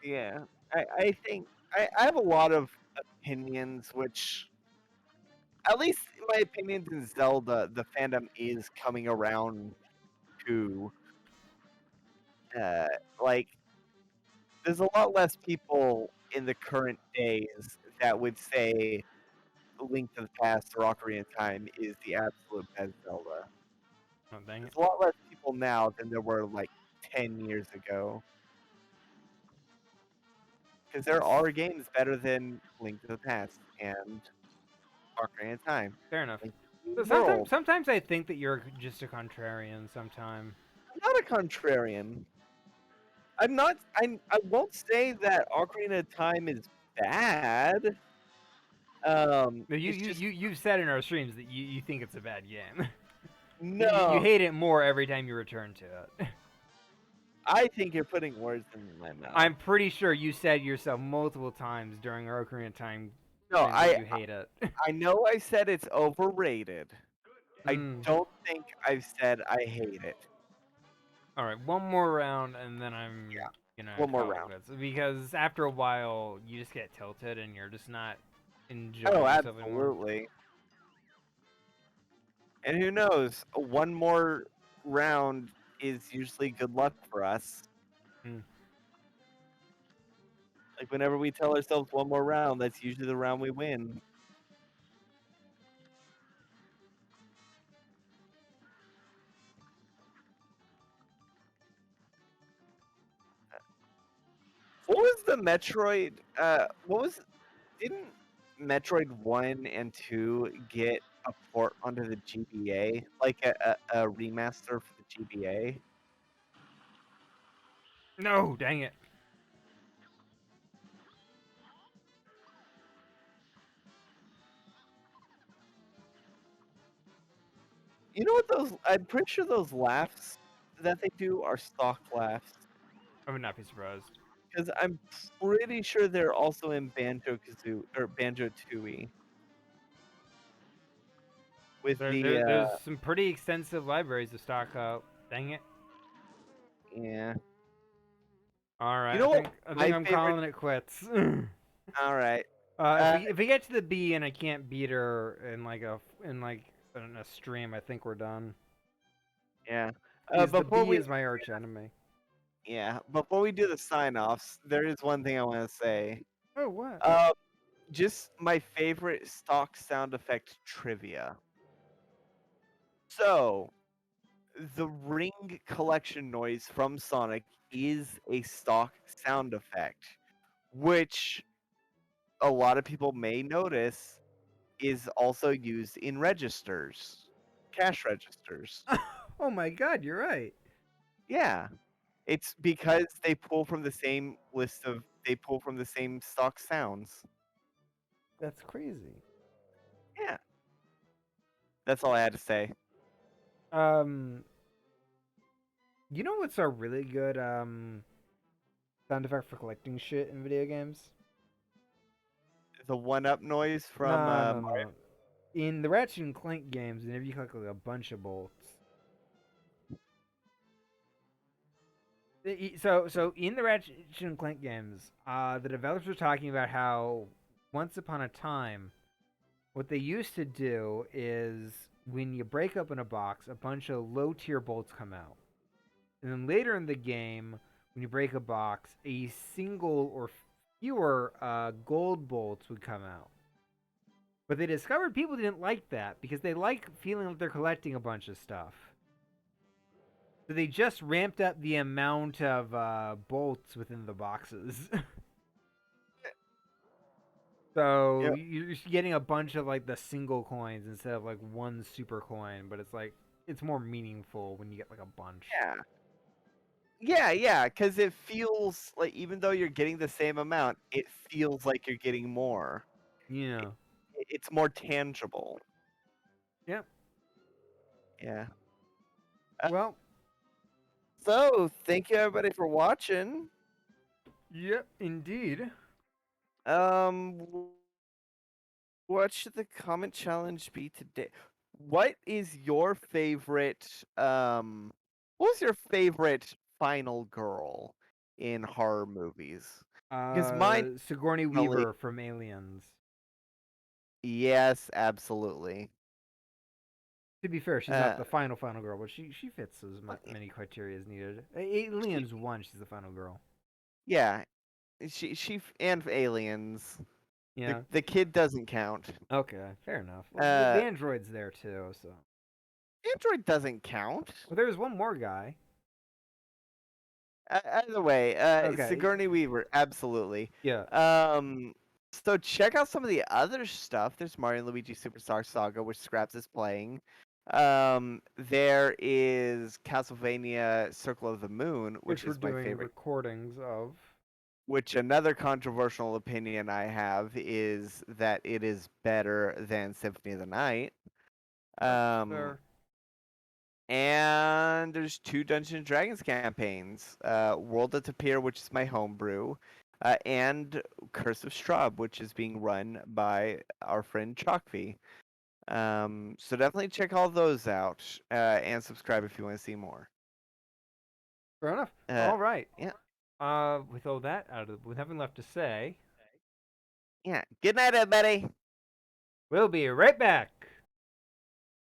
yeah. I think I have a lot of opinions, which, at least in my opinions in Zelda, the fandom is coming around to. Uh, like, there's a lot less people in the current days that would say Link to the Past or Ocarina of Time is the absolute best Zelda. Oh, dang it. There's a lot less people now than there were like 10 years ago. Because there are games better than Link to the Past and Ocarina of Time. Fair enough. Link So to the World. sometimes I think that you're just a contrarian. Sometime. I'm not a contrarian. I'm not. I won't say that Ocarina of Time is bad. No, It's just you've said in our streams that you think it's a bad game. You no. hate it more every time you return to it. I think you're putting words in my mouth. I'm pretty sure you said yourself multiple times during our Ocarina of Time No, streams that you hate it. I know I said it's overrated. I Mm. don't think I've said I hate it. All right, one more round, and then I'm Yeah, gonna one more call it round. quits because after a while you just get tilted and you're just not Oh, enjoying yourself anymore. absolutely. And who knows? One more round is usually good luck for us. Mm. Like whenever we tell ourselves one more round, that's usually the round we win. What was the Metroid? What was? Didn't Metroid 1 and 2 get a port onto the GBA, like a remaster for the GBA? No, dang it. You know what those? I'm pretty sure those laughs that they do are stock laughs. I would not be surprised. Because I'm pretty sure they're also in Banjo Kazoo or Banjo Tooie with the There's some pretty extensive libraries of stock. Dang it. yeah. All You right, know what? I think My I'm favorite. calling it quits. All right. If Uh, we get to the B and I can't beat her in like in a stream, I think we're done. yeah. Because the Before B we is my arch enemy. before we do the sign offs, there is one thing I want to say. Oh what? Uh, just my favorite stock sound effect trivia. So the ring collection noise from Sonic is a stock sound effect, which a lot of people may notice is also used in registers, cash registers. Oh my God, you're right. Yeah, it's because they pull from the same they pull from the same stock sounds. That's crazy. Yeah, that's all I had to say. Um, you know what's a really good sound effect for collecting shit in video games? The one up noise from No, no, no, no. In the Ratchet and Clank games, whenever you collect like a bunch of bolts. So in the Ratchet and Clank games, the developers were talking about how once upon a time, what they used to do is when you break open a box, a bunch of low tier bolts come out. And then later in the game, when you break a box, a single or fewer gold bolts would come out. But they discovered people didn't like that because they like feeling like they're collecting a bunch of stuff. So they just ramped up the amount of bolts within the boxes. So Yep. you're getting a bunch of like the single coins instead of like one super coin, but it's like it's more meaningful when you get like a bunch. Yeah. Yeah, because it feels like even though you're getting the same amount, it feels like you're getting more. It, Yeah. it's more tangible. Yep. Yeah. Uh, Well. so, thank you everybody for watching. Yep. Indeed. Um, what should the comment challenge be today? What is your favorite? What was your favorite final girl in horror movies? Because mine, Sigourney definitely, Weaver from Aliens. yes, absolutely. To be fair, she's not Uh, the final girl, but she fits as many criteria as needed. she, Aliens 1, she's the final girl. yeah, and aliens. The Yeah. the kid doesn't count. Okay. Fair enough. Well, the Uh, android's there too, so. Android doesn't count. Well, there's one more guy. Either way, Okay. Sigourney Weaver, absolutely. Yeah. Um, so check out some of the other stuff. There's Mario and Luigi Superstar Saga, which Scraps is playing. There is Castlevania Circle of the Moon, Which which we're is my doing favorite. recordings of. Which another controversial opinion I have is that it is better than Symphony of the Night. That's Um, fair. and there's two Dungeons and Dragons campaigns: World at Appear, which is my homebrew, and Curse of Strahd, which is being run by our friend Chalkfy. So definitely check all those out and subscribe if you want to see more. Fair enough. Uh, All right. yeah, With all that out of, with nothing left to say, yeah. Good night, everybody. we'll be right back.